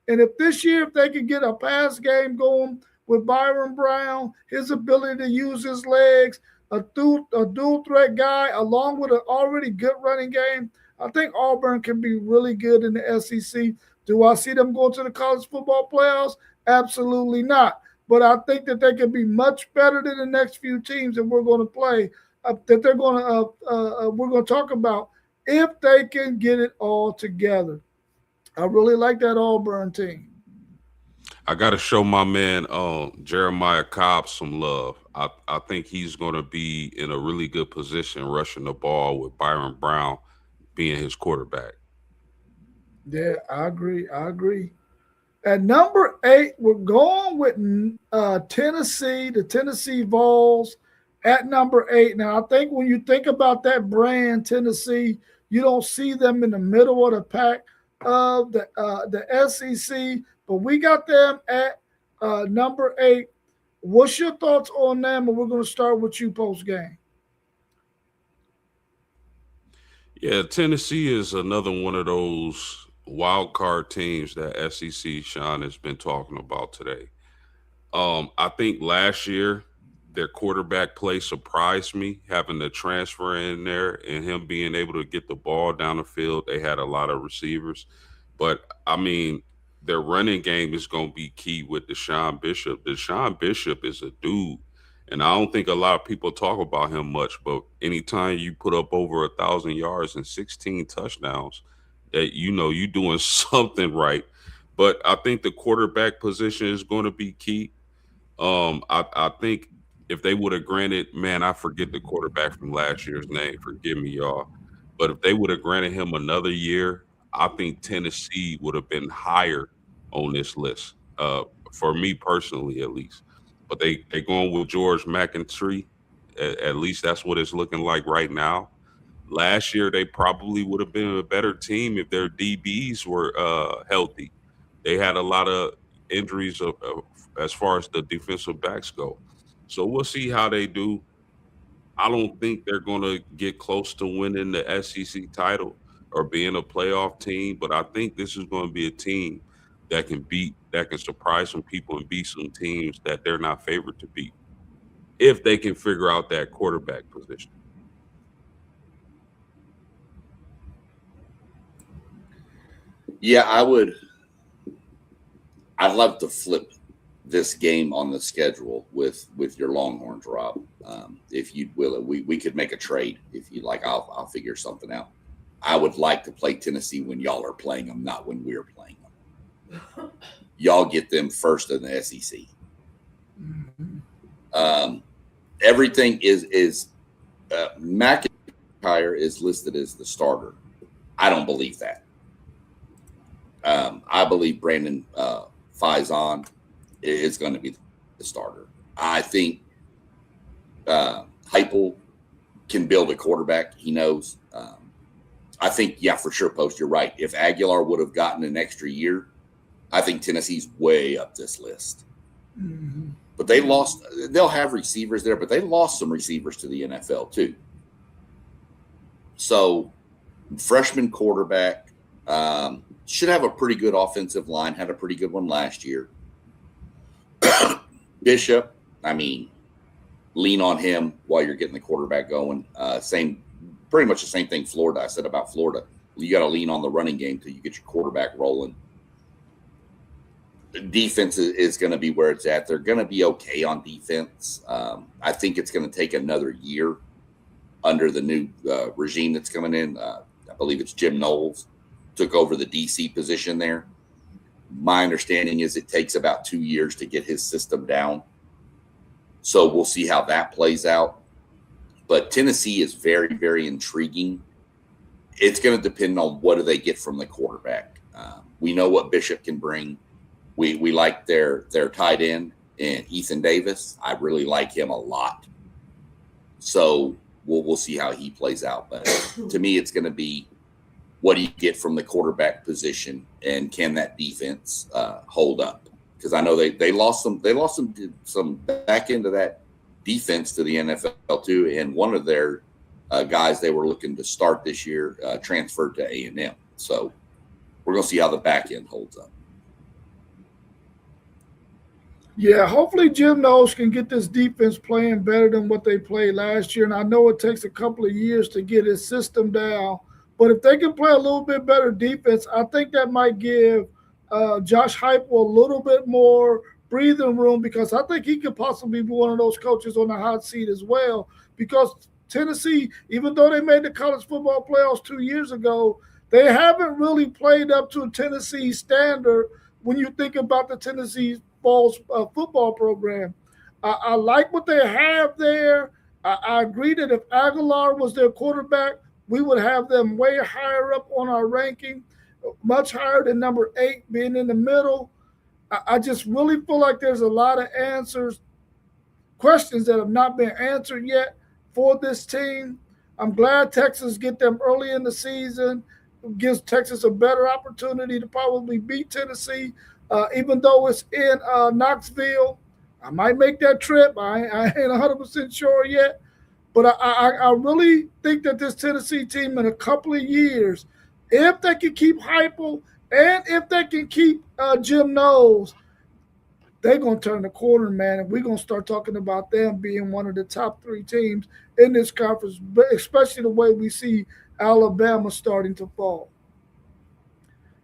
And if this year, if they could get a pass game going with Byron Brown, his ability to use his legs, a dual threat guy, along with an already good running game, I think Auburn can be really good in the SEC. Do I see them going to the college football playoffs? Absolutely not. But I think that they can be much better than the next few teams that we're going to play, that they're going to we're going to talk about if they can get it all together. I really like that Auburn team. I got to show my man Jeremiah Cobb some love. I think he's going to be in a really good position rushing the ball with Byron Brown being his quarterback. Yeah, I agree. I agree. At number 8, we're going with Tennessee, the Tennessee Vols at number 8. Now, I think when you think about that brand, Tennessee, you don't see them in the middle of the pack of the SEC, but we got them at number 8. What's your thoughts on them? And we're going to start with you post game. Yeah, Tennessee is another one of those wild card teams that SEC Sean has been talking about today. I think last year their quarterback play surprised me, having the transfer in there and him being able to get the ball down the field. They had a lot of receivers, but I mean, their running game is going to be key with Deshaun Bishop. Deshaun Bishop is a dude, and I don't think a lot of people talk about him much. But anytime you put up over 1,000 yards and 16 touchdowns, that you know you doing something right. But I think the quarterback position is going to be key. I think if they would have granted, man, I forget the quarterback from last year's name. Forgive me, y'all. But if they would have granted him another year, I think Tennessee would have been higher on this list. For me personally, at least. But they going with George McIntyre. At least that's what it's looking like right now. Last year, they probably would have been a better team if their DBs were healthy. They had a lot of injuries as far as the defensive backs go. So we'll see how they do. I don't think they're going to get close to winning the SEC title or being a playoff team, but I think this is going to be a team that can surprise some people and beat some teams that they're not favored to beat if they can figure out that quarterback position. Yeah, I'd love to flip this game on the schedule with your Longhorns, Rob. If you'd will it, we could make a trade if you like. I'll figure something out. I would like to play Tennessee when y'all are playing them, not when we're playing them. Y'all get them first in the SEC. Everything is McIntyre is listed as the starter. I don't believe that. I believe Brandon Faison is going to be the starter. I think Heupel can build a quarterback. He knows. I think, yeah, for sure, Post, you're right. If Aguilar would have gotten an extra year, I think Tennessee's way up this list. Mm-hmm. But they lost. They'll have receivers there, but they lost some receivers to the NFL too. So, freshman quarterback should have a pretty good offensive line. Had a pretty good one last year. Bishop, I mean, lean on him while you're getting the quarterback going. Pretty much the same thing Florida. I said about Florida. You got to lean on the running game till you get your quarterback rolling. Defense is going to be where it's at. They're going to be okay on defense. I think it's going to take another year under the new regime that's coming in. I believe it's Jim Knowles took over the DC position there. My understanding is it takes about 2 years to get his system down. So we'll see how that plays out. But Tennessee is very, very intriguing. It's going to depend on what do they get from the quarterback. We know what Bishop can bring. We like their tight end and Ethan Davis. I really like him a lot. So we'll see how he plays out. But to me, it's going to be what do you get from the quarterback position, and can that defense hold up? Because I know they lost some back end of that defense to the NFL too, and one of their guys they were looking to start this year transferred to A&M. So we're going to see how the back end holds up. Yeah, hopefully Jim Knowles can get this defense playing better than what they played last year. And I know it takes a couple of years to get his system down. But if they can play a little bit better defense, I think that might give Josh Heupel a little bit more breathing room, because I think he could possibly be one of those coaches on the hot seat as well. Because Tennessee, even though they made the college football playoffs 2 years ago, they haven't really played up to Tennessee standard when you think about the Tennessee football program. I like what they have there. I agree that if Aguilar was their quarterback, we would have them way higher up on our ranking, much higher than number 8 being in the middle. I just really feel like there's a lot of questions that have not been answered yet for this team. I'm glad Texas get them early in the season. It gives Texas a better opportunity to probably beat Tennessee. Even though it's in Knoxville, I might make that trip. I ain't 100% sure yet. But I really think that this Tennessee team in a couple of years, if they can keep Heupel and if they can keep Jim Knowles, they're going to turn the corner, man. And we're going to start talking about them being one of the top 3 teams in this conference, but especially the way we see Alabama starting to fall.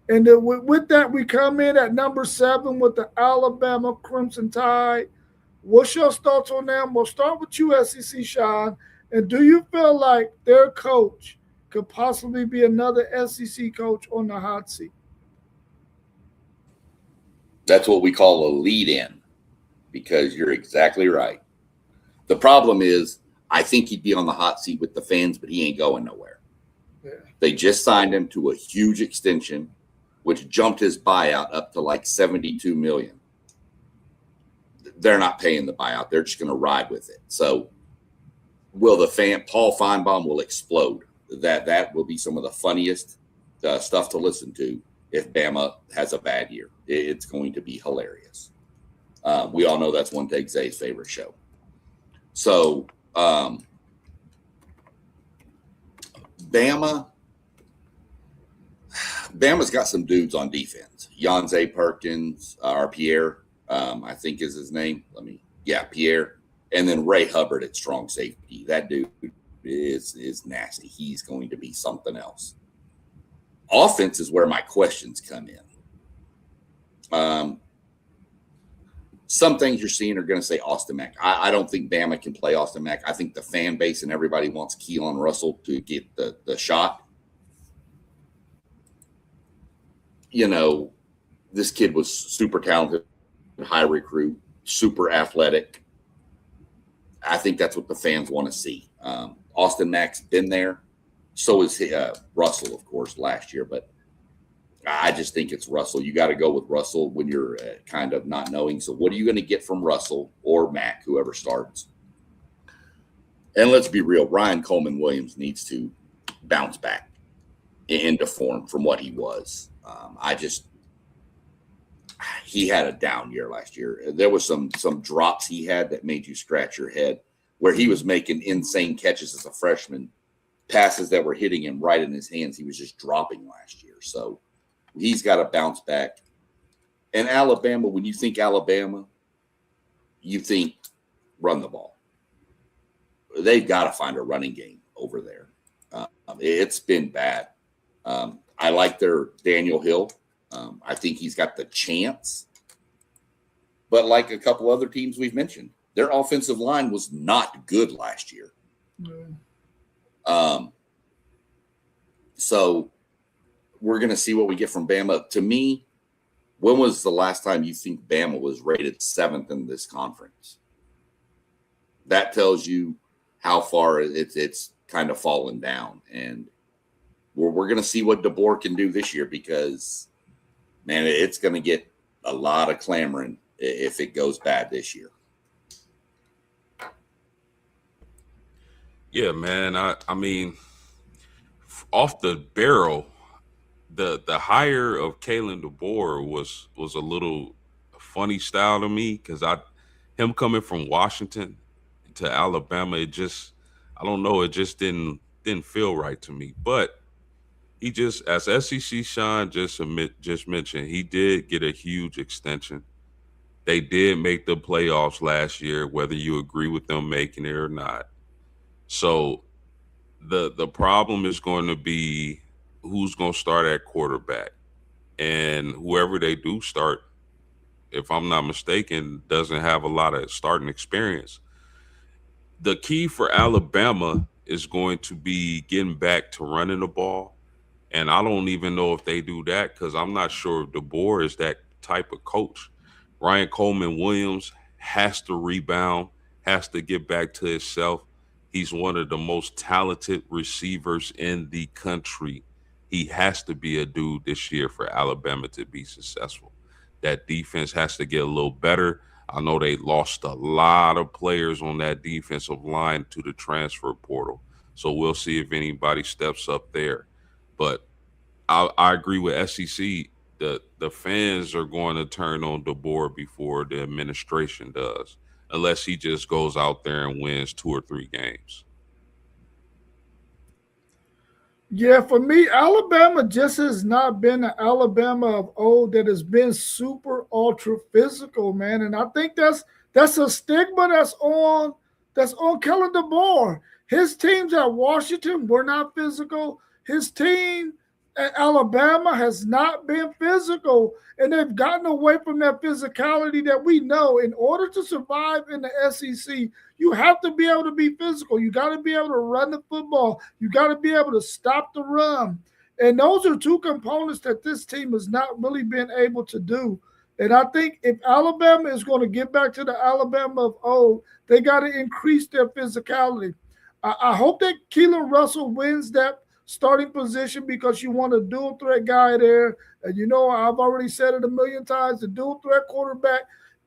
And then with that, we come in at number 7 with the Alabama Crimson Tide. What's your thoughts on them? We'll start with you, SEC Sean. And do you feel like their coach could possibly be another SEC coach on the hot seat? That's what we call a lead-in, because you're exactly right. The problem is, I think he'd be on the hot seat with the fans, but he ain't going nowhere. Yeah. They just signed him to a huge extension, which jumped his buyout up to like $72 million. They're not paying the buyout. They're just going to ride with it. So Paul Feinbaum will explode. That will be some of the funniest stuff to listen to if Bama has a bad year. It's going to be hilarious. We all know that's one Take Zay's favorite show. So Bama's got some dudes on defense. Yanze Perkins, or Pierre, I think is his name. Pierre. And then Ray Hubbard at strong safety. That dude is nasty. He's going to be something else. Offense is where my questions come in. Some things you're seeing are going to say Austin Mack. I don't think Bama can play Austin Mack. I think the fan base and everybody wants Keelan Russell to get the shot. You know, this kid was super talented, high recruit, super athletic. I think that's what the fans want to see. Austin Mack's been there. So is Russell, of course, last year. But I just think it's Russell. You got to go with Russell when you're kind of not knowing. So what are you going to get from Russell or Mack, whoever starts? And let's be real. Ryan Coleman-Williams needs to bounce back into form from what he was. He had a down year last year. There was some drops he had that made you scratch your head, where he was making insane catches as a freshman, passes that were hitting him right in his hands. He was just dropping last year. So he's got to bounce back. And Alabama, when you think Alabama, you think run the ball. They've got to find a running game over there. It's been bad. I like their Daniel Hill. I think he's got the chance. But like a couple other teams we've mentioned, their offensive line was not good last year. So we're going to see what we get from Bama. To me, when was the last time you think Bama was rated 7th in this conference? That tells you how far it's kind of fallen down. And we're going to see what DeBoer can do this year, because, man, it's going to get a lot of clamoring if it goes bad this year. Yeah, man. I mean, off the barrel, the hire of Kalen DeBoer was a little funny style to me, because him coming from Washington to Alabama, I don't know, it just didn't feel right to me. But he just, as SEC Sean just mentioned, he did get a huge extension. They did make the playoffs last year, whether you agree with them making it or not. So the problem is going to be who's going to start at quarterback. And whoever they do start, if I'm not mistaken, doesn't have a lot of starting experience. The key for Alabama is going to be getting back to running the ball. And I don't even know if they do that, because I'm not sure if DeBoer is that type of coach. Ryan Coleman-Williams has to rebound, has to get back to himself. He's one of the most talented receivers in the country. He has to be a dude this year for Alabama to be successful. That defense has to get a little better. I know they lost a lot of players on that defensive line to the transfer portal. So we'll see if anybody steps up there. But I agree with SEC. The fans are going to turn on DeBoer before the administration does, unless he just goes out there and wins 2 or 3 games. Yeah, for me, Alabama just has not been the Alabama of old that has been super ultra physical, man. And I think that's a stigma that's on Kellen DeBoer. His teams at Washington were not physical. His team at Alabama has not been physical, and they've gotten away from that physicality that we know. In order to survive in the SEC, you have to be able to be physical. You got to be able to run the football. You got to be able to stop the run. And those are 2 components that this team has not really been able to do. And I think if Alabama is going to get back to the Alabama of old, they got to increase their physicality. I hope that Keelan Russell wins that starting position, because you want a dual threat guy there. And you know, I've already said it a million times, the dual threat quarterback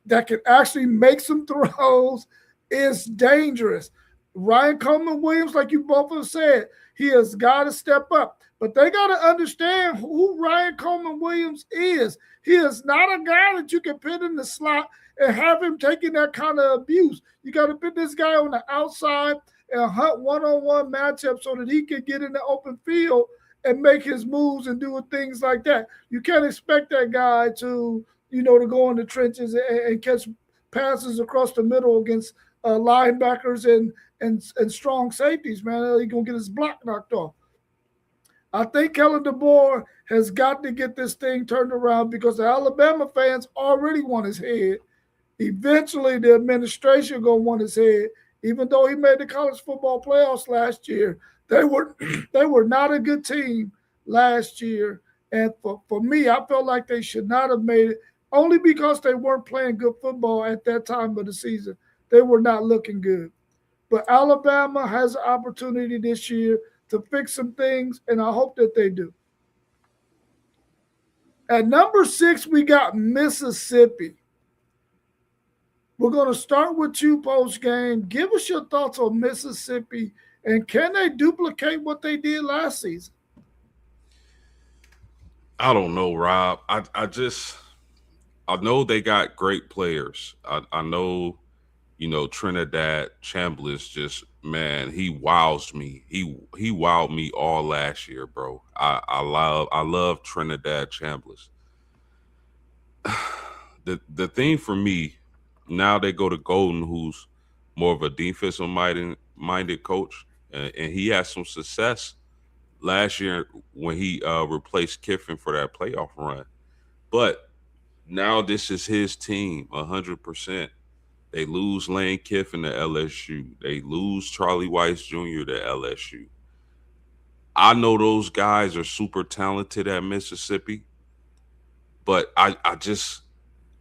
that can actually make some throws is dangerous. Ryan Coleman-Williams, like you both have said, he has got to step up. But they got to understand who Ryan Coleman-Williams is. He is not a guy that you can put in the slot and have him taking that kind of abuse. You got to put this guy on the outside and hunt one-on-one matchups so that he can get in the open field and make his moves and do things like that. You can't expect that guy to, to go in the trenches and catch passes across the middle against linebackers and strong safeties, man. He's going to get his block knocked off. I think Kellen DeBoer has got to get this thing turned around because the Alabama fans already want his head. Eventually, the administration going to want his head. Even though he made the college football playoffs last year, they were not a good team last year. And for me, I felt like they should not have made it only because they weren't playing good football at that time of the season. They were not looking good. But Alabama has an opportunity this year to fix some things, and I hope that they do. At number 6, we got Mississippi. We're going to start with you post game. Give us your thoughts on Mississippi, and can they duplicate what they did last season? I don't know, Rob. I know they got great players. I know, Trinidad Chambliss just, man, he wows me. He wowed me all last year, bro. I love Trinidad Chambliss. The thing for me, now they go to Golden, who's more of a defensive minded coach, and he had some success last year when he replaced Kiffin for that playoff run. But now this is his team, 100%. They lose Lane Kiffin to LSU. They lose Charlie Weiss Jr. to LSU. I know those guys are super talented at Mississippi, but I just,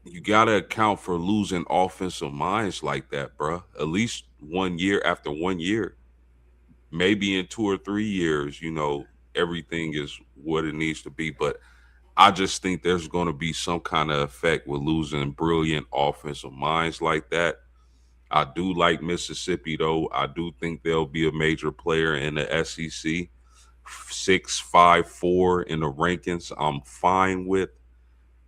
you got to account for losing offensive minds like that, bro. At least 1 year after 1 year. Maybe in 2 or 3 years, everything is what it needs to be. But I just think there's going to be some kind of effect with losing brilliant offensive minds like that. I do like Mississippi, though. I do think they'll be a major player in the SEC. 6-5-4 in the rankings, I'm fine with.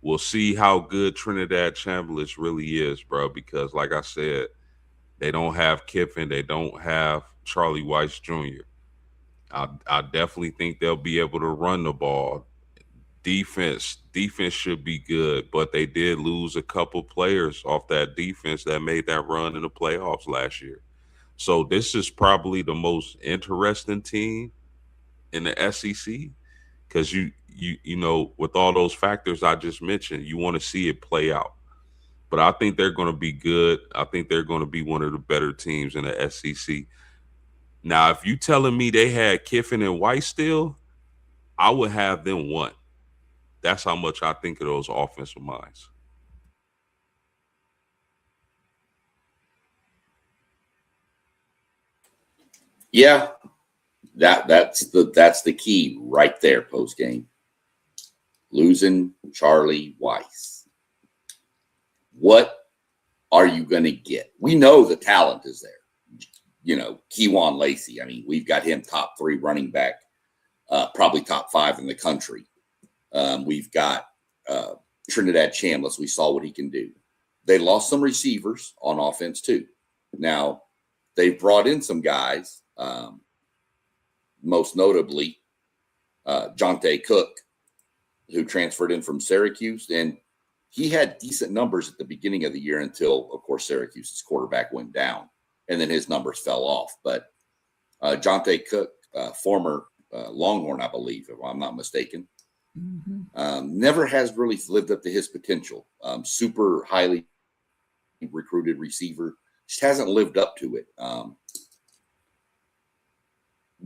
We'll see how good Trinidad Chambliss really is, bro, because like I said, they don't have Kiffin. They don't have Charlie Weiss Jr. I definitely think they'll be able to run the ball. Defense should be good, but they did lose a couple players off that defense that made that run in the playoffs last year. So this is probably the most interesting team in the SEC because you with all those factors I just mentioned, you want to see it play out. But I think they're going to be good. I think they're going to be one of the better teams in the SEC. Now, if you telling me they had Kiffin and Weiss still, I would have them one. That's how much I think of those offensive minds. Yeah, that's the key right there. Post game, losing Charlie Weiss. What are you going to get? We know the talent is there. Kewan Lacey. I mean, we've got him top 3 running back, probably top 5 in the country. We've got Trinidad Chambliss. We saw what he can do. They lost some receivers on offense too. Now, they've brought in some guys, most notably Jonte Cook, who transferred in from Syracuse. And he had decent numbers at the beginning of the year until, of course, Syracuse's quarterback went down. And then his numbers fell off. But Jonte Cook, former Longhorn, I believe, if I'm not mistaken, never has really lived up to his potential. Super highly recruited receiver, just hasn't lived up to it.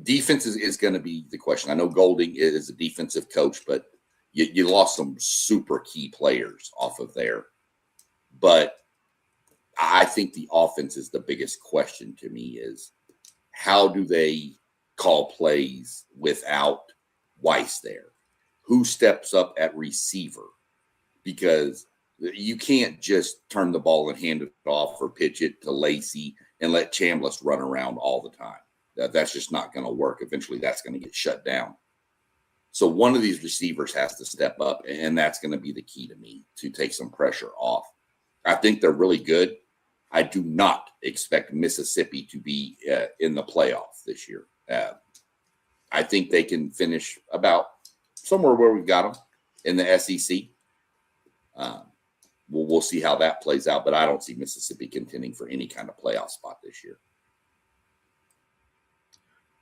Defense is going to be the question. I know Golding is a defensive coach, but you lost some super key players off of there. But I think the offense is the biggest question to me is how do they call plays without Weiss there? Who steps up at receiver? Because you can't just turn the ball and hand it off or pitch it to Lacey and let Chambliss run around all the time. That's just not going to work. Eventually, that's going to get shut down. So one of these receivers has to step up, and that's going to be the key to me to take some pressure off. I think they're really good. I do not expect Mississippi to be in the playoff this year. I think they can finish about somewhere where we've got them in the SEC. We'll see how that plays out, but I don't see Mississippi contending for any kind of playoff spot this year.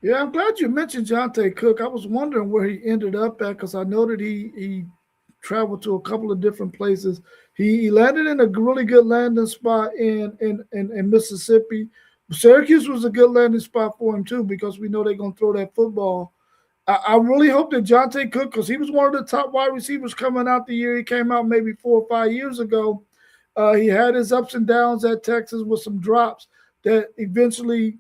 Yeah, I'm glad you mentioned Jonte Cook. I was wondering where he ended up at because I know that he traveled to a couple of different places. He landed in a really good landing spot in Mississippi. Syracuse was a good landing spot for him too because we know they're going to throw that football. I really hope that Jonte Cook, because he was one of the top wide receivers coming out the year he came out maybe 4 or 5 years ago. He had his ups and downs at Texas with some drops that eventually,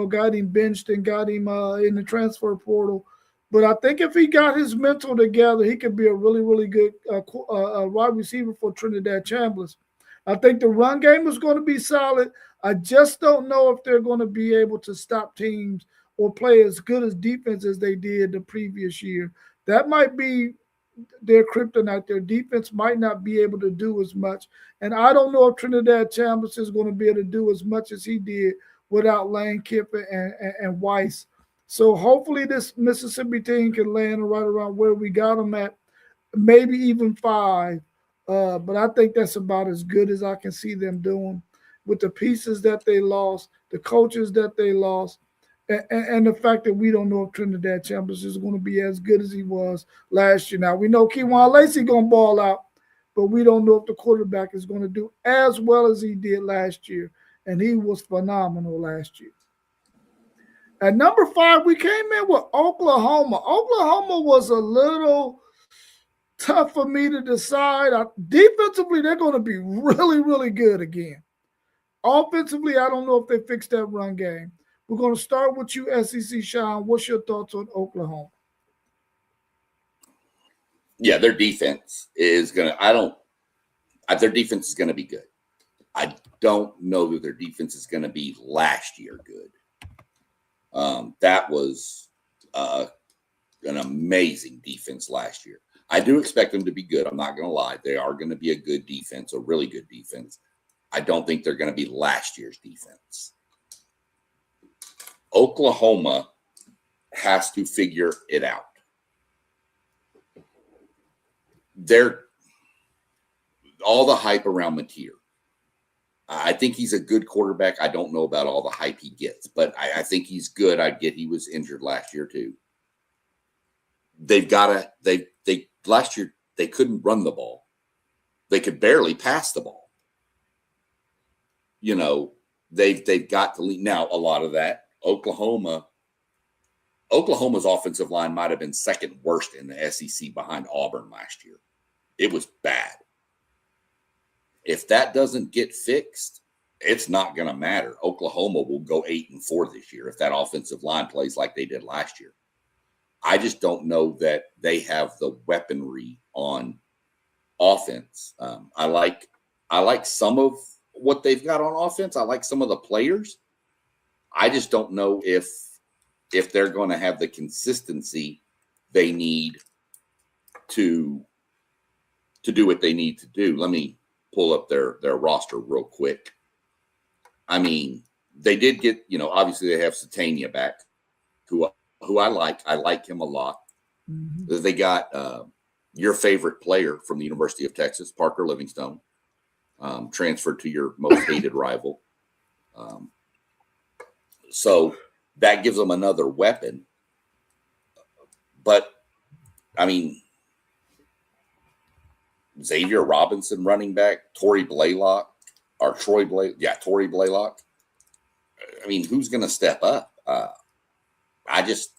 got him benched and got him in the transfer portal. But I think if he got his mental together, he could be a really, really good wide receiver for Trinidad Chambliss. I think the run game is going to be solid. I just don't know if they're going to be able to stop teams or play as good as defense as they did the previous year. That might be their kryptonite. Their defense might not be able to do as much. And I don't know if Trinidad Chambliss is going to be able to do as much as he did without Lane Kiffin and Weiss. So hopefully this Mississippi team can land right around where we got them at, maybe even 5. But I think that's about as good as I can see them doing with the pieces that they lost, the coaches that they lost, and the fact that we don't know if Trinidad Chambliss is going to be as good as he was last year. Now, we know Keywan Lacey going to ball out, but we don't know if the quarterback is going to do as well as he did last year, and he was phenomenal last year. At number 5, we came in with Oklahoma. Oklahoma was a little tough for me to decide. Defensively, they're going to be really, really good again. Offensively, I don't know if they fixed that run game. We're going to start with you, SEC Sean. What's your thoughts on Oklahoma? Yeah, their defense is going to their defense is going to be good. I don't know that their defense is going to be last year good. That was an amazing defense last year. I do expect them to be good. I'm not going to lie. They are going to be a good defense, a really good defense. I don't think they're going to be last year's defense. Oklahoma has to figure it out. They're all the hype around Mateer. I think he's a good quarterback. I don't know about all the hype he gets, but I think he's good. I get he was injured last year too. They've got to. They last year they couldn't run the ball. They could barely pass the ball. They've got to lead. Now, a lot of that, Oklahoma's offensive line might have been second worst in the SEC behind Auburn last year. It was bad. If that doesn't get fixed, it's not going to matter. Oklahoma will go 8-4 this year if that offensive line plays like they did last year. I just don't know that they have the weaponry on offense. I like some of what they've got on offense. I like some of the players. I just don't know if they're going to have the consistency they need to do what they need to do. Let me pull up their roster real quick. I mean, they did get, obviously they have Satania back, who I like. I like him a lot. Mm-hmm. They got your favorite player from the University of Texas, Parker Livingstone, transferred to your most hated rival. So that gives them another weapon. But, I mean, Xavier Robinson running back, Tory Blaylock. I mean, who's going to step up? I just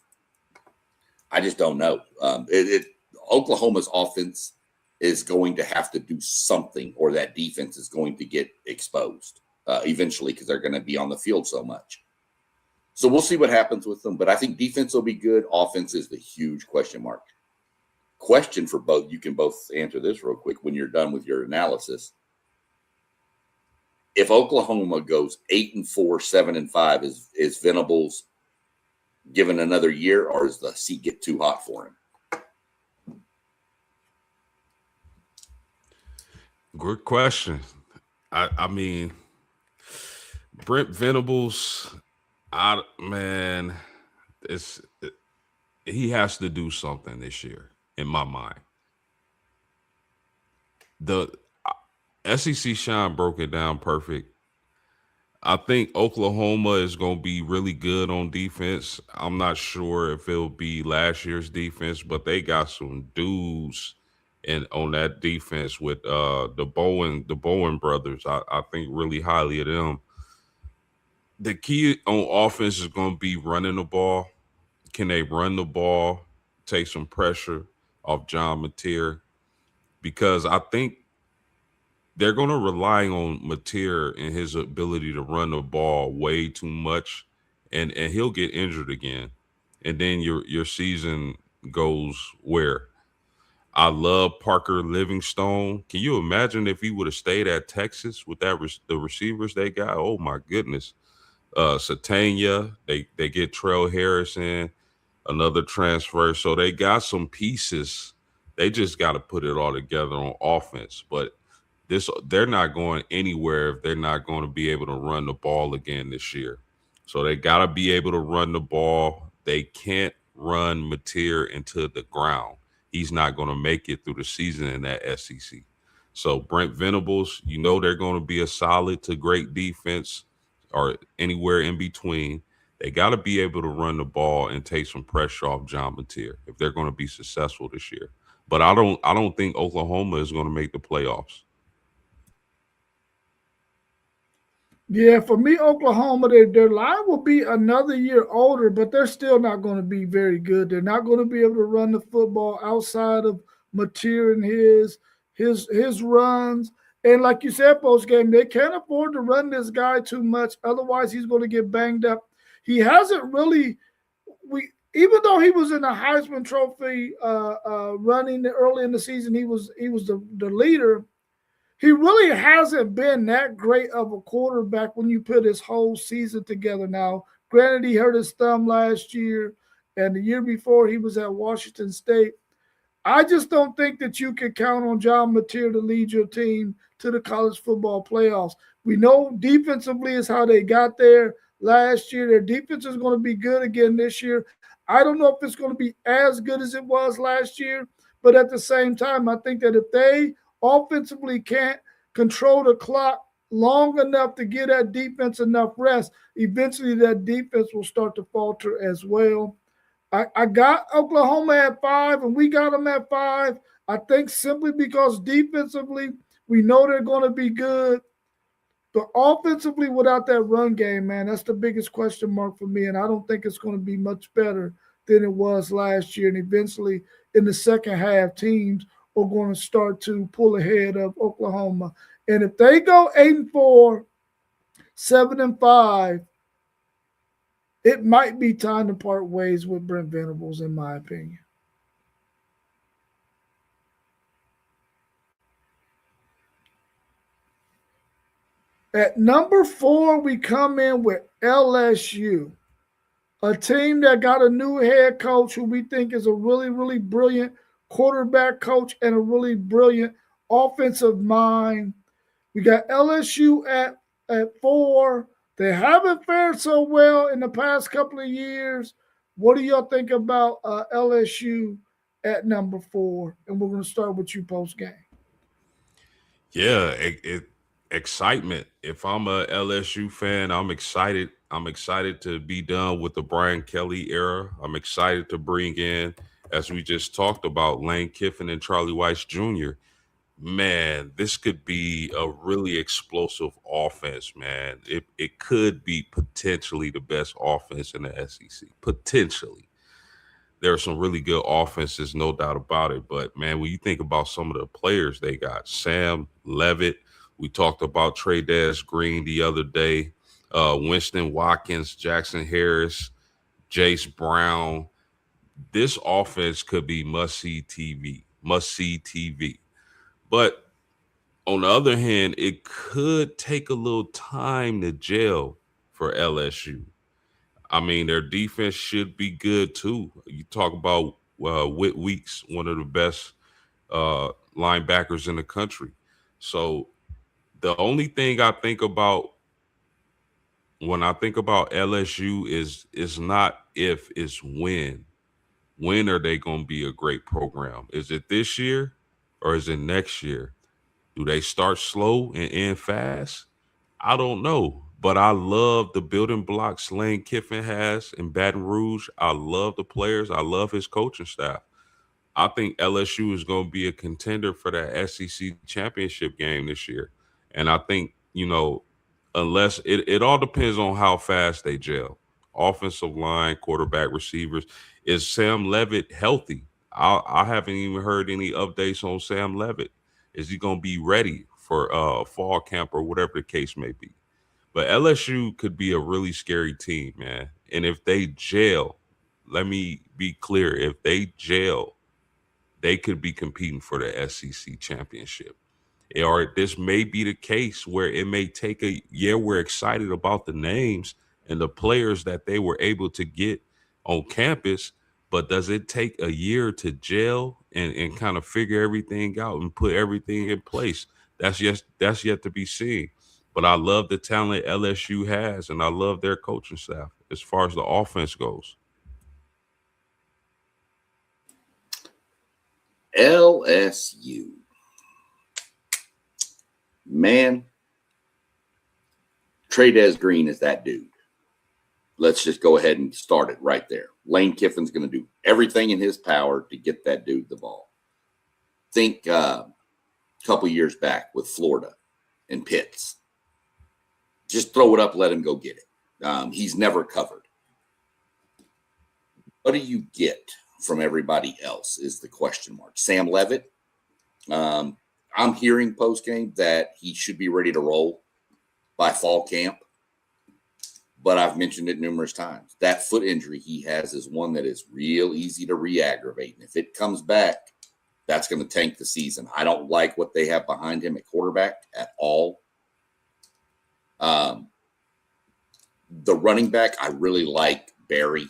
don't know. Oklahoma's offense is going to have to do something, or that defense is going to get exposed eventually because they're going to be on the field so much. So we'll see what happens with them. But I think defense will be good. Offense is the huge question mark. Question for both. You can both answer this real quick when you're done with your analysis. If Oklahoma goes 8-4, 7-5, is Venables given another year, or does the seat get too hot for him? Good question. I mean, Brent Venables, man, it's he has to do something this year in my mind. The SEC Shine broke it down perfect. I think Oklahoma is going to be really good on defense. I'm not sure if it'll be last year's defense, but they got some dudes and on that defense with the Bowen brothers. I think really highly of them. The key on offense is going to be running the ball. Can they run the ball, take some pressure off John Mateer? Because I think they're going to rely on Mateer and his ability to run the ball way too much, and he'll get injured again, and then your season goes where. I love Parker Livingstone. Can you imagine if he would have stayed at Texas with the receivers they got? Oh my goodness. Satania, they get Trell Harrison, another transfer, so they got some pieces. They just got to put it all together on offense, but they're not going anywhere if they're not going to be able to run the ball again this year. So they got to be able to run the ball. They can't run Mateer into the ground. He's not going to make it through the season in that SEC. So Brent Venables, they're going to be a solid to great defense or anywhere in between. They got to be able to run the ball and take some pressure off John Mateer if they're going to be successful this year. But I don't think Oklahoma is going to make the playoffs. Yeah, for me, Oklahoma, their line will be another year older, but they're still not going to be very good. They're not going to be able to run the football outside of Mateer and his runs. And like you said, post game, they can't afford to run this guy too much. Otherwise, he's going to get banged up. He hasn't really even though he was in the Heisman Trophy running early in the season, he was the leader. He really hasn't been that great of a quarterback when you put his whole season together. Now, granted, he hurt his thumb last year, and the year before he was at Washington State. I just don't think that you can count on John Mateer to lead your team to the college football playoffs. We know defensively is how they got there last year. Their defense is going to be good again this year. I don't know if it's going to be as good as it was last year, but at the same time, I think that if they offensively can't control the clock long enough to give that defense enough rest, eventually that defense will start to falter as well. I got Oklahoma at 5, and we got them at 5. I think simply because defensively, we know they're going to be good. But offensively, without that run game, man, that's the biggest question mark for me. And I don't think it's going to be much better than it was last year. And eventually, in the second half, teams are going to start to pull ahead of Oklahoma. And if they go 8-4, 7-5, it might be time to part ways with Brent Venables, in my opinion. At number 4, we come in with LSU, a team that got a new head coach who we think is a really, really brilliant quarterback coach and a really brilliant offensive mind. We got LSU at 4. They haven't fared so well in the past couple of years. What do y'all think about LSU at number 4? And we're going to start with you post game. Yeah, excitement. If I'm a LSU fan, I'm excited. I'm excited to be done with the Brian Kelly era. I'm excited to bring in, as we just talked about, Lane Kiffin and Charlie Weiss Jr. Man, this could be a really explosive offense, man. It could be potentially the best offense in the SEC. Potentially. There are some really good offenses, no doubt about it. But man, when you think about some of the players they got, Sam Levitt, we talked about Trey Green the other day, Winston Watkins, Jackson Harris, Jace Brown. This offense could be must-see TV. But on the other hand, it could take a little time to gel for LSU. I mean, their defense should be good too. You talk about Whit Weeks, one of the best linebackers in the country. So the only thing I think about when I think about LSU is not if, it's when. When are they going to be a great program? Is it this year or is it next year? Do they start slow and end fast? I don't know. But I love the building blocks Lane Kiffin has in Baton Rouge. I love the players. I love his coaching staff. I think LSU is going to be a contender for that SEC championship game this year. And I think, unless it all depends on how fast they gel. Offensive line, quarterback, receivers. Is Sam Levitt healthy? I haven't even heard any updates on Sam Levitt. Is he going to be ready for fall camp or whatever the case may be? But LSU could be a really scary team, man. And if they gel, let me be clear, if they gel, they could be competing for the SEC championship. Or this may be the case where it may take we're excited about the names and the players that they were able to get on campus, but does it take a year to gel and kind of figure everything out and put everything in place? That's yet to be seen. But I love the talent LSU has, and I love their coaching staff as far as the offense goes. LSU. Man, Trey Green is that dude. Let's just go ahead and start it right there. Lane Kiffin's going to do everything in his power to get that dude the ball. Think a couple years back with Florida and Pitts. Just throw it up, let him go get it. He's never covered. What do you get from everybody else is the question mark. Sam Levitt, I'm hearing post-game that he should be ready to roll by fall camp, but I've mentioned it numerous times. That foot injury he has is one that is real easy to re-aggravate, and if it comes back, that's going to tank the season. I don't like what they have behind him at quarterback at all. The running back, I really like Barry.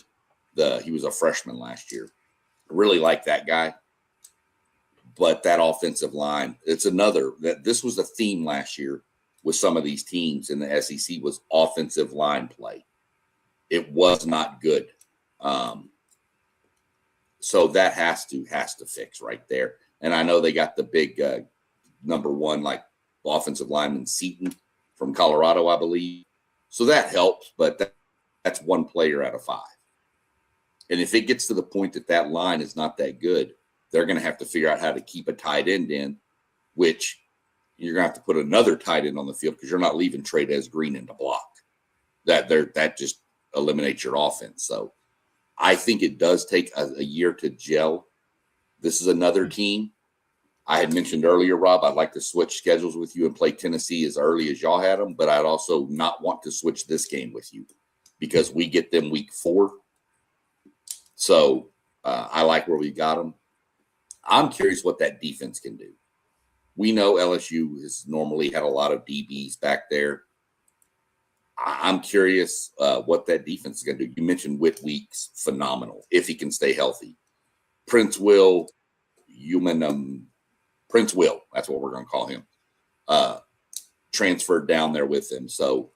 He was a freshman last year. I really like that guy. But that offensive line, it's another that this was a theme last year with some of these teams in the SEC was offensive line play. It was not good. So that has to fix right there. And I know they got the big number one, like offensive lineman Seaton from Colorado, I believe. So that helps, but that's one player out of 5. And if it gets to the point that line is not that good, they're going to have to figure out how to keep a tight end in, which you're going to have to put another tight end on the field because you're not leaving Trey Green in the block. That just eliminates your offense. So I think it does take a year to gel. This is another team. I had mentioned earlier, Rob, I'd like to switch schedules with you and play Tennessee as early as y'all had them, but I'd also not want to switch this game with you because we get them week 4. So I like where we got them. I'm curious what that defense can do. We know LSU has normally had a lot of DBs back there. I'm curious what that defense is going to do. You mentioned Whit Weeks, phenomenal, if he can stay healthy. Prince Will, that's what we're going to call him, transferred down there with him. So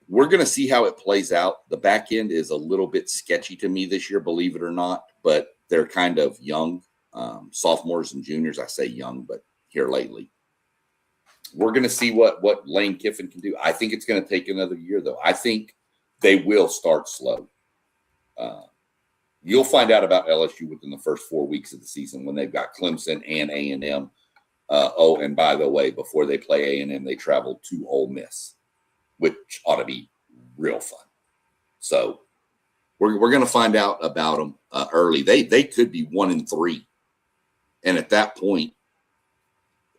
we're going to see how it plays out. The back end is a little bit sketchy to me this year, believe it or not, but they're kind of young. Sophomores and juniors, I say young, but here lately. We're going to see what Lane Kiffin can do. I think it's going to take another year, though. I think they will start slow. You'll find out about LSU within the first 4 weeks of the season when they've got Clemson and A&M. And by the way, before they play A&M, they travel to Ole Miss, which ought to be real fun. So we're going to find out about them early. They could be 1-3. And at that point,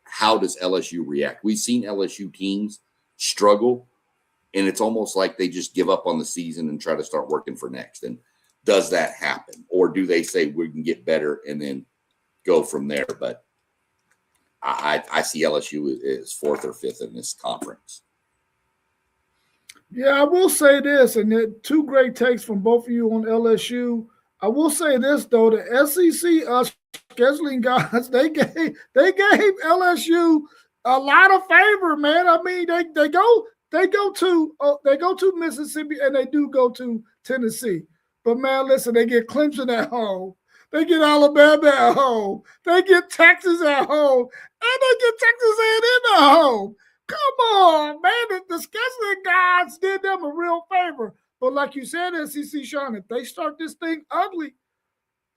how does LSU react? We've seen LSU teams struggle, and it's almost like they just give up on the season and try to start working for next. And does that happen? Or do they say we can get better and then go from there? But I see LSU as 4th or 5th in this conference. Yeah, I will say this, and 2 great takes from both of you on LSU. I will say this, though, the SEC scheduling guys, they gave LSU a lot of favor, man. I mean, they go They go to Mississippi and they do go to Tennessee. But man, listen, they get Clemson at home. They get Alabama at home. They get Texas at home. And they get Texas A&M at home. Come on, man. The scheduling gods did them a real favor. But like you said, SEC, Sean, if they start this thing ugly,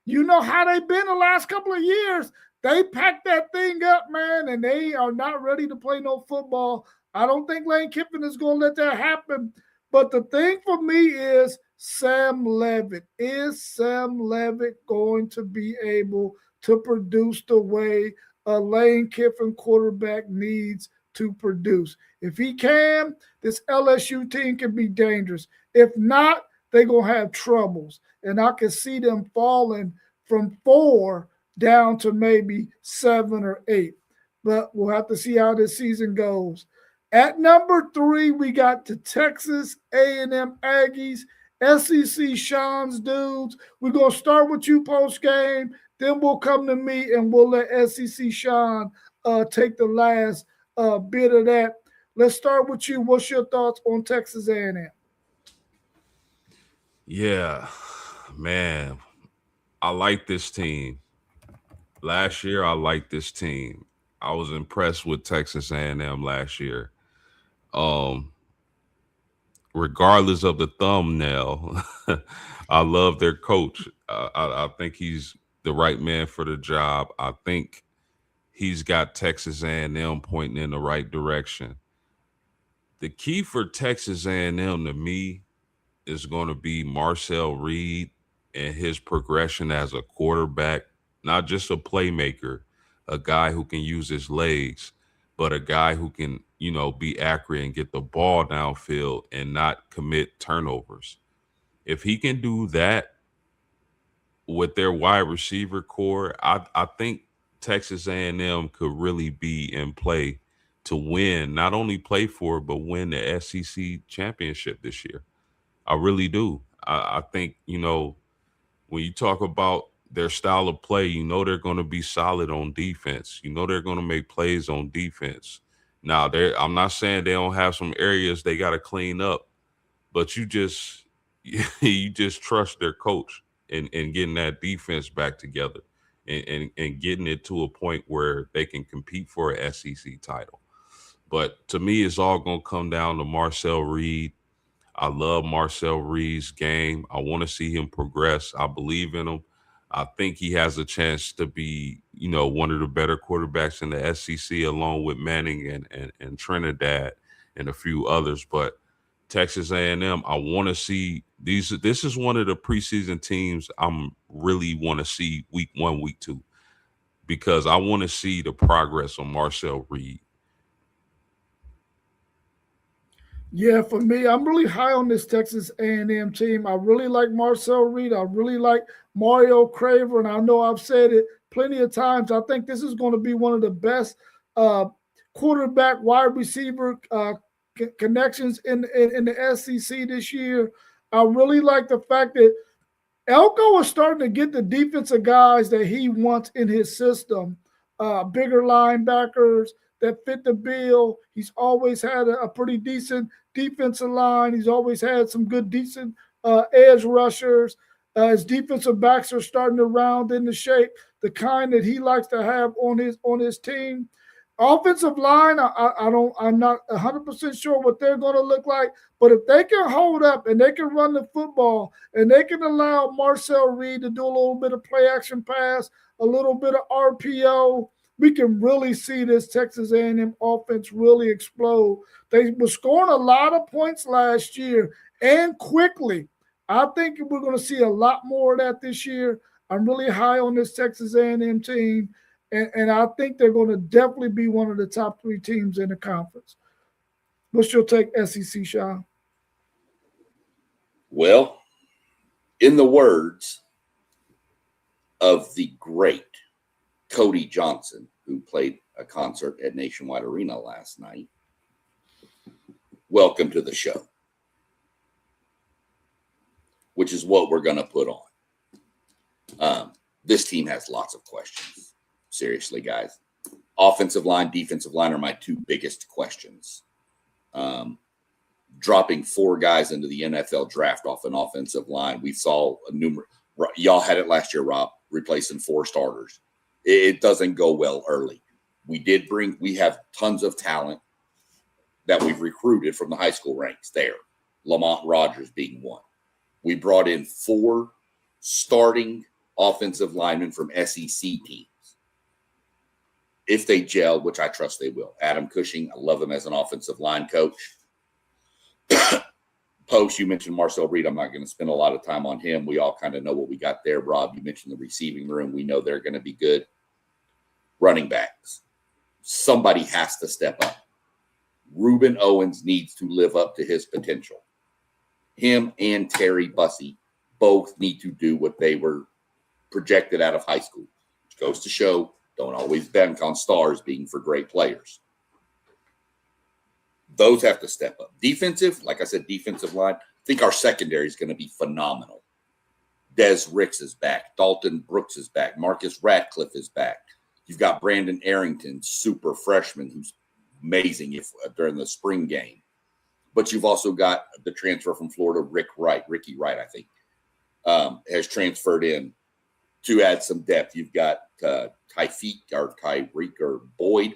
you know how they've been the last couple of years. They packed that thing up, man, and they are not ready to play no football. I don't think Lane Kiffin is going to let that happen. But the thing for me is Sam Levitt. Is Sam Levitt going to be able to produce the way a Lane Kiffin quarterback needs to produce? If he can, this LSU team can be dangerous. If not, they're going to have troubles. And I can see them falling from 4 down to maybe 7 or 8. But we'll have to see how this season goes. At number 3, we got the Texas A&M Aggies, SEC Sean's dudes. We're going to start with you post-game. Then we'll come to me and we'll let SEC Sean take the last bit of that. Let's start with you. What's your thoughts on Texas A&M? Yeah, man, I like this team. Last year, I liked this team. I was impressed with Texas A&M last year. Regardless of the thumbnail, I love their coach. I think he's the right man for the job. I think he's got Texas A&M pointing in the right direction. The key for Texas A&M to me is going to be Marcel Reed and his progression as a quarterback, not just a playmaker, a guy who can use his legs, but a guy who can, be accurate and get the ball downfield and not commit turnovers. If he can do that with their wide receiver core, I think Texas A&M could really be in play to win, not only play for it, but win the SEC championship this year. I really do. I think, when you talk about their style of play, they're going to be solid on defense. They're going to make plays on defense. Now, I'm not saying they don't have some areas they got to clean up, but you just trust their coach and getting that defense back together and getting it to a point where they can compete for a SEC title. But to me, it's all going to come down to Marcel Reed. I love Marcel Reed's game. I want to see him progress. I believe in him. I think he has a chance to be, one of the better quarterbacks in the SEC, along with Manning and Trinidad and a few others. But Texas A&M, I want to see these. This is one of the preseason teams I'm really want to see week 1, week 2, because I want to see the progress on Marcel Reed. Yeah, for me, I'm really high on this Texas A&M team. I really like Marcel Reed. I really like Mario Craver, and I know I've said it plenty of times. I think this is going to be one of the best quarterback wide receiver connections in the SEC this year. I really like the fact that Elko is starting to get the defensive guys that he wants in his system, bigger linebackers that fit the bill. He's always had a pretty decent defensive line. He's always had some good, decent edge rushers. His defensive backs are starting to round into shape, the kind that he likes to have on his team. Offensive line, I'm not 100% sure what they're going to look like, but if they can hold up and they can run the football and they can allow Marcel Reed to do a little bit of play action pass, a little bit of RPO, we can really see this Texas A&M offense really explode. They were scoring a lot of points last year and quickly. I think we're going to see a lot more of that this year. I'm really high on this Texas A&M team, and I think they're going to definitely be one of the top 3 teams in the conference. What's your take, SEC, Sean? Well, in the words of the great Cody Johnson, who played a concert at Nationwide Arena last night, welcome to the show, which is what we're going to put on. This team has lots of questions. Seriously, guys. Offensive line, defensive line are my 2 biggest questions. dropping 4 guys into the NFL draft off an offensive line. We saw a numerous. Y'all had it last year, Rob, replacing 4 starters. It doesn't go well early. We have tons of talent that we've recruited from the high school ranks there. Lamont Rogers being one. We brought in 4 starting offensive linemen from SEC teams. If they gel, which I trust they will. Adam Cushing, I love him as an offensive line coach. Post, you mentioned Marcel Reed. I'm not going to spend a lot of time on him. We all kind of know what we got there. Rob, you mentioned the receiving room. We know they're going to be good. Running backs. Somebody has to step up. Reuben Owens needs to live up to his potential. Him and Terry Bussey both need to do what they were projected out of high school, which goes to show don't always bank on stars being for great players. Those have to step up. Defensive, like I said, defensive line. I think our secondary is going to be phenomenal. Des Ricks is back. Dalton Brooks is back. Marcus Ratcliffe is back. You've got Brandon Arrington, super freshman, who's amazing during the spring game. But you've also got the transfer from Florida, Ricky Wright, I think, has transferred in to add some depth. You've got Tyreek or Boyd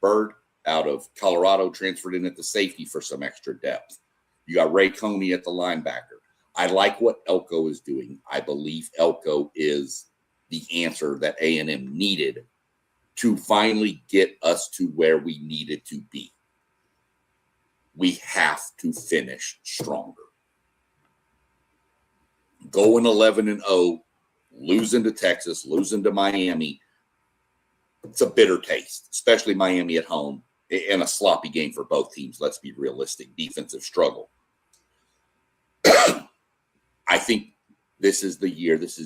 Bird out of Colorado transferred in at the safety for some extra depth. You got Ray Coney at the linebacker. I like what Elko is doing. I believe Elko is the answer that A&M needed to finally get us to where we needed to be. We have to finish stronger. Going 11-0, losing to Texas, losing to Miami, it's a bitter taste, especially Miami at home, and a sloppy game for both teams. Let's be realistic. Defensive struggle. I think this is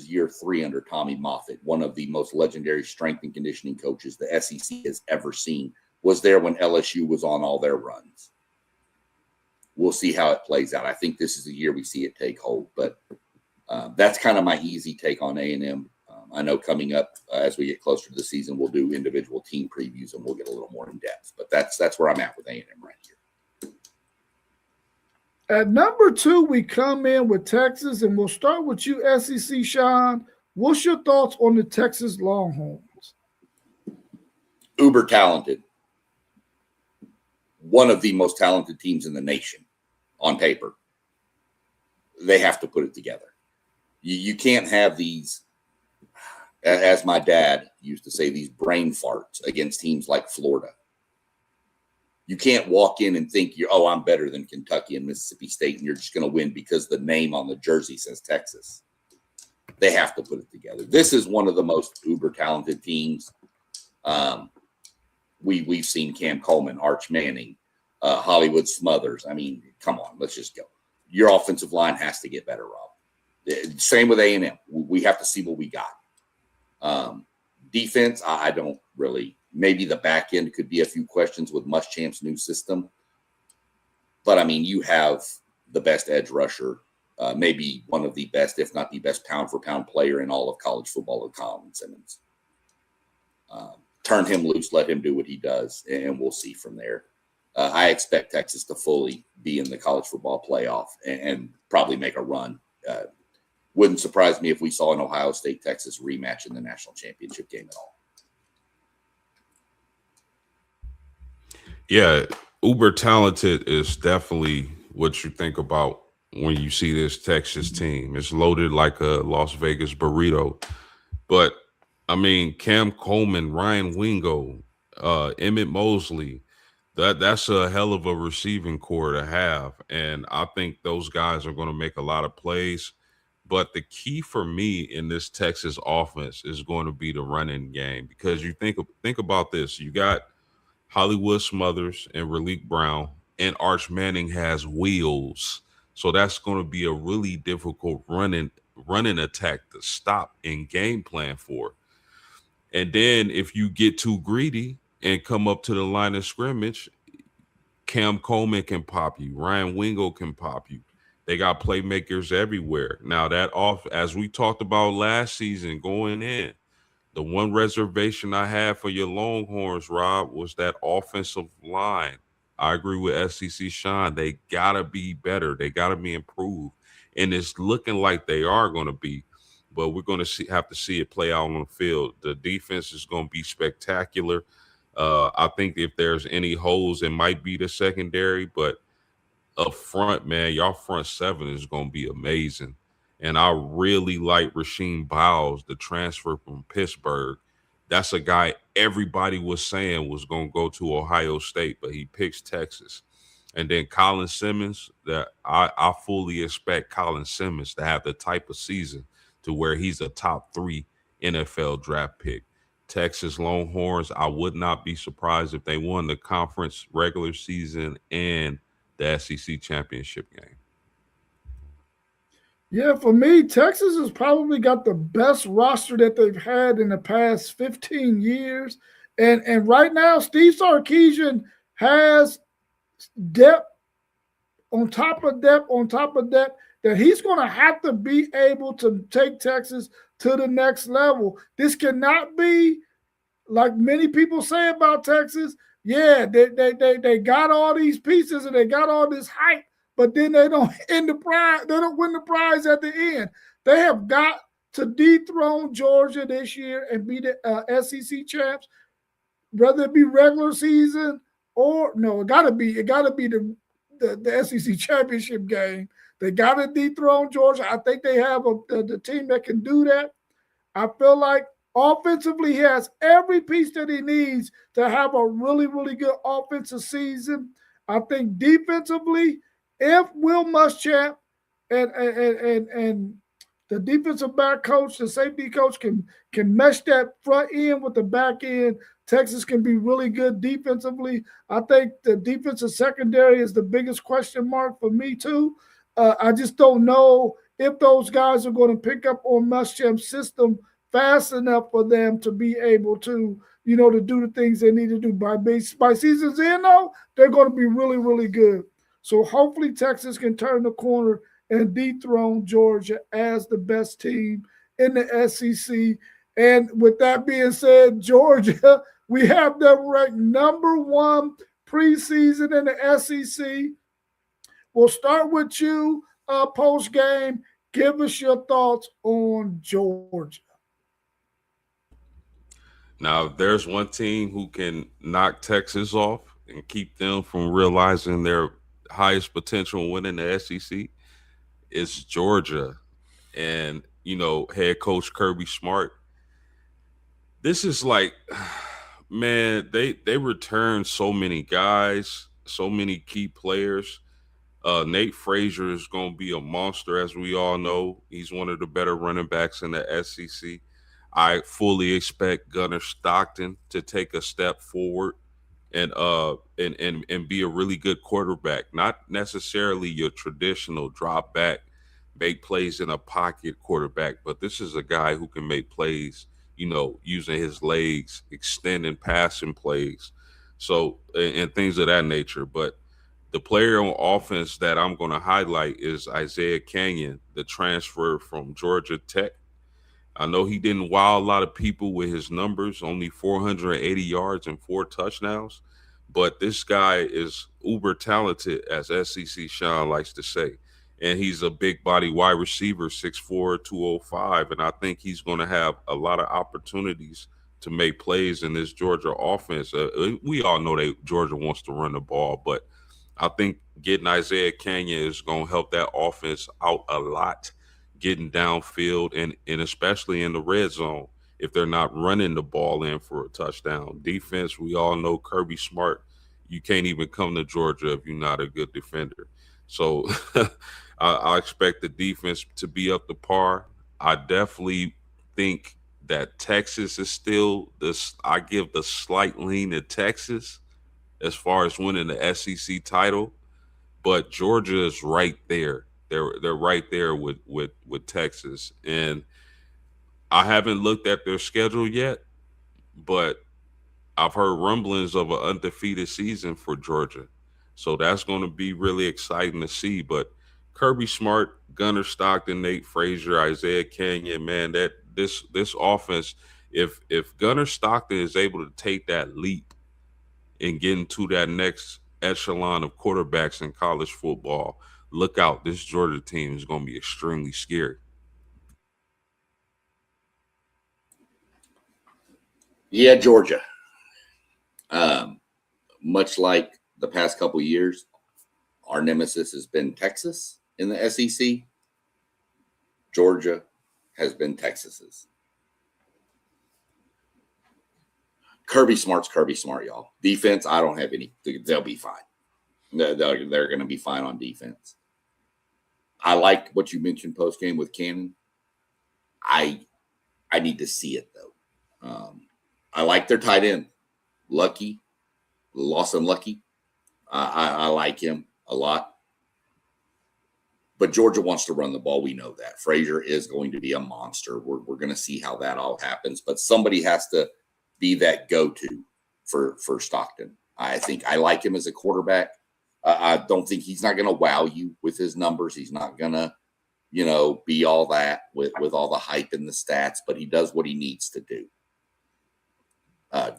year 3 under Tommy Moffitt, one of the most legendary strength and conditioning coaches the SEC has ever seen. Was there when LSU was on all their runs. We'll see how it plays out. I think this is the year we see it take hold, but that's kind of my easy take on A&M. I know coming up as we get closer to the season, we'll do individual team previews and we'll get a little more in depth. But that's where I'm at with A&M right here. At number 2, we come in with Texas, and we'll start with you, SEC Sean. What's your thoughts on the Texas Longhorns? Uber talented. One of the most talented teams in the nation on paper. They have to put it together. You can't have these, as my dad used to say, these brain farts against teams like Florida. You can't walk in and think I'm better than Kentucky and Mississippi State, and you're just going to win because the name on the jersey says Texas. They have to put it together. This is one of the most uber talented teams. We've seen Cam Coleman, Arch Manning, Hollywood Smothers. I mean, come on, let's just go. Your offensive line has to get better, Rob. Same with A&M. We have to see what we got. Defense, I don't really. Maybe the back end could be a few questions with Muschamp's new system. But, I mean, you have the best edge rusher, maybe one of the best, if not the best pound-for-pound player in all of college football, Colin Simmons. Turn him loose, let him do what he does, and we'll see from there. I expect Texas to fully be in the college football playoff and probably make a run. Wouldn't surprise me if we saw an Ohio State-Texas rematch in the national championship game at all. Yeah, uber talented is definitely what you think about when you see this Texas team. It's loaded like a Las Vegas burrito. But, I mean, Cam Coleman, Ryan Wingo, Emmett Mosley, that's a hell of a receiving core to have. And I think those guys are going to make a lot of plays. But the key for me in this Texas offense is going to be the running game, because you think about this. You got Hollywood Smothers and Raleek Brown, and Arch Manning has wheels. So that's going to be a really difficult running attack to stop and game plan for. And then if you get too greedy and come up to the line of scrimmage, Cam Coleman can pop you. Ryan Wingo can pop you. They got playmakers everywhere. Now as we talked about last season going in, the one reservation I had for your Longhorns, Rob, was that offensive line. I agree with SEC Sean. They gotta be better. They gotta be improved, and it's looking like they are going to be. But we're going to have to see it play out on the field. The defense is going to be spectacular. I think if there's any holes, it might be the secondary, but up front, man, y'all front seven is going to be amazing. And I really like Rasheem Biles, the transfer from Pittsburgh. That's a guy everybody was saying was going to go to Ohio State, but he picks Texas. And then Colin Simmons, that I fully expect Colin Simmons to have the type of season to where he's a top 3 NFL draft pick. Texas Longhorns, I would not be surprised if they won the conference regular season and the SEC championship game. Yeah, for me, Texas has probably got the best roster that they've had in the past 15 years. And right now, Steve Sarkisian has depth on top of depth on top of depth that he's going to have to be able to take Texas to the next level. This cannot be like many people say about Texas. Yeah, they got all these pieces and they got all this hype, but then they don't win the prize. They don't win the prize at the end. They have got to dethrone Georgia this year and be the SEC champs, whether it be regular season or no. It gotta be the SEC championship game. They got to dethrone Georgia. I think they have the team that can do that. I feel like offensively, he has every piece that he needs to have a really, really good offensive season. I think defensively, if Will Muschamp and the defensive back coach, the safety coach can mesh that front end with the back end, Texas can be really good defensively. I think the defensive secondary is the biggest question mark for me too. I just don't know if those guys are going to pick up on Muschamp's system fast enough for them to be able to, to do the things they need to do. By season's end, though, they're going to be really, really good. So hopefully Texas can turn the corner and dethrone Georgia as the best team in the SEC. And with that being said, Georgia, we have them ranked number 1 preseason in the SEC. We'll start with you post game. Give us your thoughts on Georgia. Now, if there's one team who can knock Texas off and keep them from realizing their highest potential and winning the SEC, it's Georgia. And, head coach Kirby Smart. This is like, man, they returned so many guys, so many key players. Nate Frazier is going to be a monster, as we all know. He's one of the better running backs in the SEC. I fully expect Gunnar Stockton to take a step forward and be a really good quarterback. Not necessarily your traditional drop back, make plays in a pocket quarterback, but this is a guy who can make plays, using his legs, extending passing plays, so and things of that nature. But the player on offense that I'm going to highlight is Isaiah Canyon, the transfer from Georgia Tech. I know he didn't wow a lot of people with his numbers, only 480 yards and 4 touchdowns, but this guy is uber talented, as SEC Sean likes to say. And he's a big body wide receiver, 6'4", 205, and I think he's going to have a lot of opportunities to make plays in this Georgia offense. We all know that Georgia wants to run the ball, but I think getting Isaiah Canyon is going to help that offense out a lot, getting downfield and especially in the red zone if they're not running the ball in for a touchdown. Defense, we all know Kirby Smart. You can't even come to Georgia if you're not a good defender. So I expect the defense to be up to par. I definitely think that Texas is still this. I give the slight lean to Texas as far as winning the SEC title, but Georgia is right there. They're right there with Texas, and I haven't looked at their schedule yet, but I've heard rumblings of an undefeated season for Georgia, so that's going to be really exciting to see. But Kirby Smart, Gunnar Stockton, Nate Frazier, Isaiah Canyon, man, that this offense, if Gunnar Stockton is able to take that leap and get into that next echelon of quarterbacks in college football. Look out, this Georgia team is going to be extremely scary. Yeah, Georgia. Much like the past couple years, our nemesis has been Texas in the SEC. Georgia has been Texas's. Kirby Smart's Kirby Smart, y'all. Defense, I don't have any. They'll be fine. They're going to be fine on defense. I like what you mentioned post game with Cannon. I need to see it though. I like their tight end, Lucky, Lawson Lucky. I like him a lot. But Georgia wants to run the ball. We know that. Frazier is going to be a monster. We're going to see how that all happens. But somebody has to be that go-to for Stockton. I think I like him as a quarterback. I don't think he's not going to wow you with his numbers. He's not going to, be all that with all the hype and the stats. But he does what he needs to do.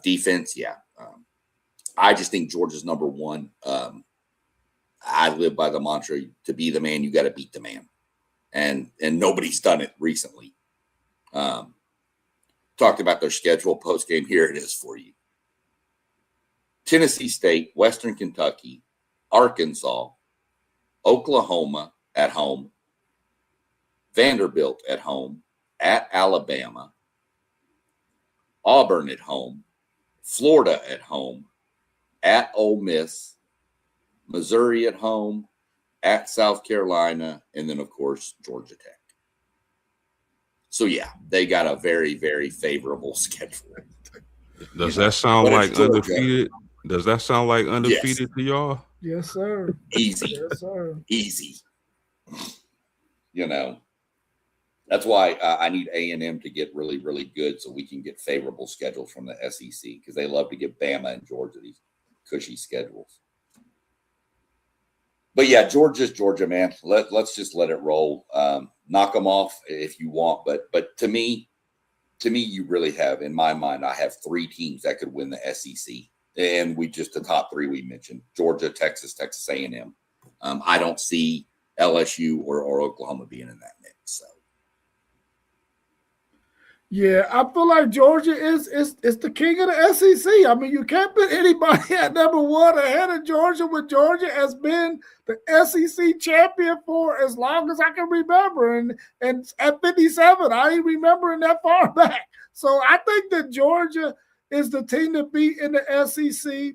Defense, yeah. I just think Georgia's number one. I live by the mantra: to be the man, you got to beat the man, and nobody's done it recently. Talked about their schedule post game. Here it is for you: Tennessee State, Western Kentucky, Arkansas, Oklahoma at home, Vanderbilt at home, at Alabama, Auburn at home, Florida at home, at Ole Miss, Missouri at home, at South Carolina, and then, of course, Georgia Tech. So, yeah, they got a very, very favorable schedule. Does that sound like undefeated? Does that sound like undefeated to y'all? Yes, sir. Easy. Yes, sir. Easy. That's why I need A&M to get really, really good so we can get favorable schedules from the SEC because they love to give Bama and Georgia these cushy schedules. But yeah, Georgia's Georgia, man. Let's just let it roll. Knock them off if you want, but to me, you really have, in my mind, I have three teams that could win the SEC, and the top three we mentioned: Georgia, Texas, Texas A&M. I don't see LSU or Oklahoma being in that mix. So. Yeah, I feel like Georgia is the king of the SEC. I mean, you can't put anybody at number one ahead of Georgia when Georgia has been the SEC champion for as long as I can remember. And at 57, I ain't remembering that far back. So I think that Georgia is the team to beat in the SEC.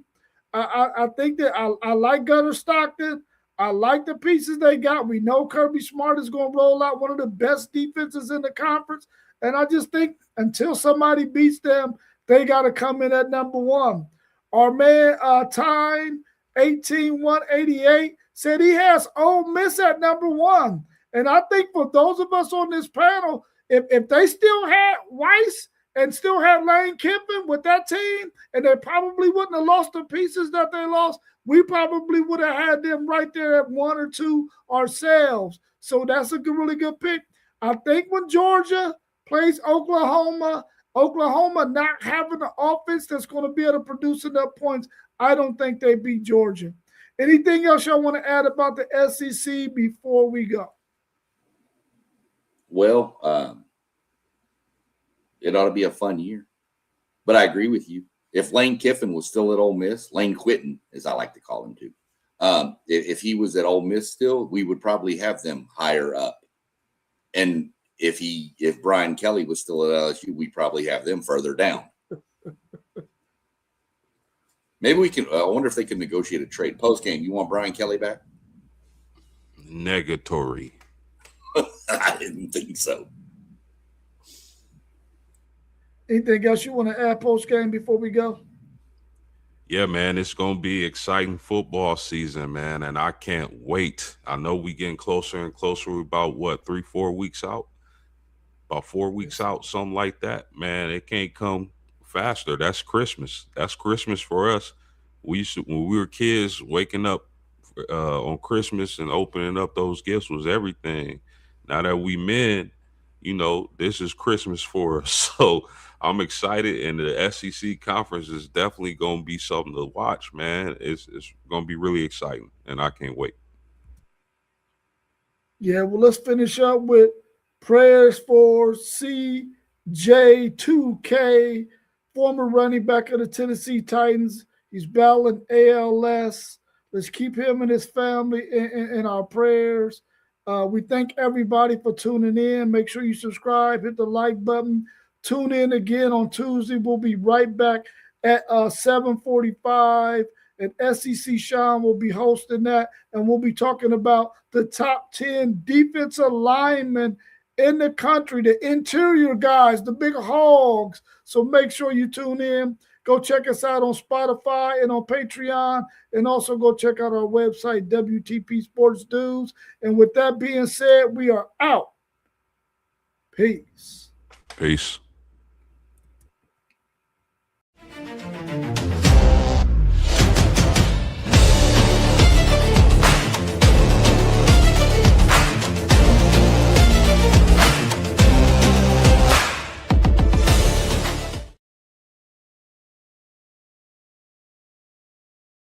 I think that I like Gunnar Stockton. I like the pieces they got. We know Kirby Smart is going to roll out one of the best defenses in the conference. And I just think until somebody beats them, they got to come in at number one. Our man, Time 18188, said he has Ole Miss at number one. And I think for those of us on this panel, if they still had Weiss and still had Lane Kiffin with that team, and they probably wouldn't have lost the pieces that they lost, we probably would have had them right there at one or two ourselves. So that's a really good pick. I think when Georgia plays Oklahoma not having an offense that's going to be able to produce enough points, I don't think they beat Georgia. Anything else y'all want to add about the SEC before we go? Well, it ought to be a fun year. But I agree with you. If Lane Kiffin was still at Ole Miss, Lane Quitten, as I like to call him too, if he was at Ole Miss still, we would probably have them higher up. And if Brian Kelly was still at LSU, we probably have them further down. Maybe we can. I wonder if they can negotiate a trade post game. You want Brian Kelly back? Negatory. I didn't think so. Anything else you want to add post game before we go? Yeah, man, it's going to be exciting football season, man, and I can't wait. I know we getting closer and closer. We're about, 3-4 weeks out? About 4 weeks out, something like that. Man, it can't come faster. That's Christmas. That's Christmas for us. We used to, when we were kids, waking up on Christmas and opening up those gifts was everything. Now that we men, this is Christmas for us. So I'm excited, and the SEC conference is definitely going to be something to watch, man. It's going to be really exciting, and I can't wait. Yeah, well, let's finish up with prayers for CJ2K, former running back of the Tennessee Titans. He's battling ALS. Let's keep him and his family in our prayers. We thank everybody for tuning in. Make sure you subscribe, hit the like button. Tune in again on Tuesday. We'll be right back at 7:45, and SEC Sean will be hosting that, and we'll be talking about the top 10 defensive linemen in the country, the interior guys, the big hogs. So make sure you tune in. Go check us out on Spotify and on Patreon, and also go check out our website, WTP Sports Dudes. And with that being said, we are out. Peace. Peace.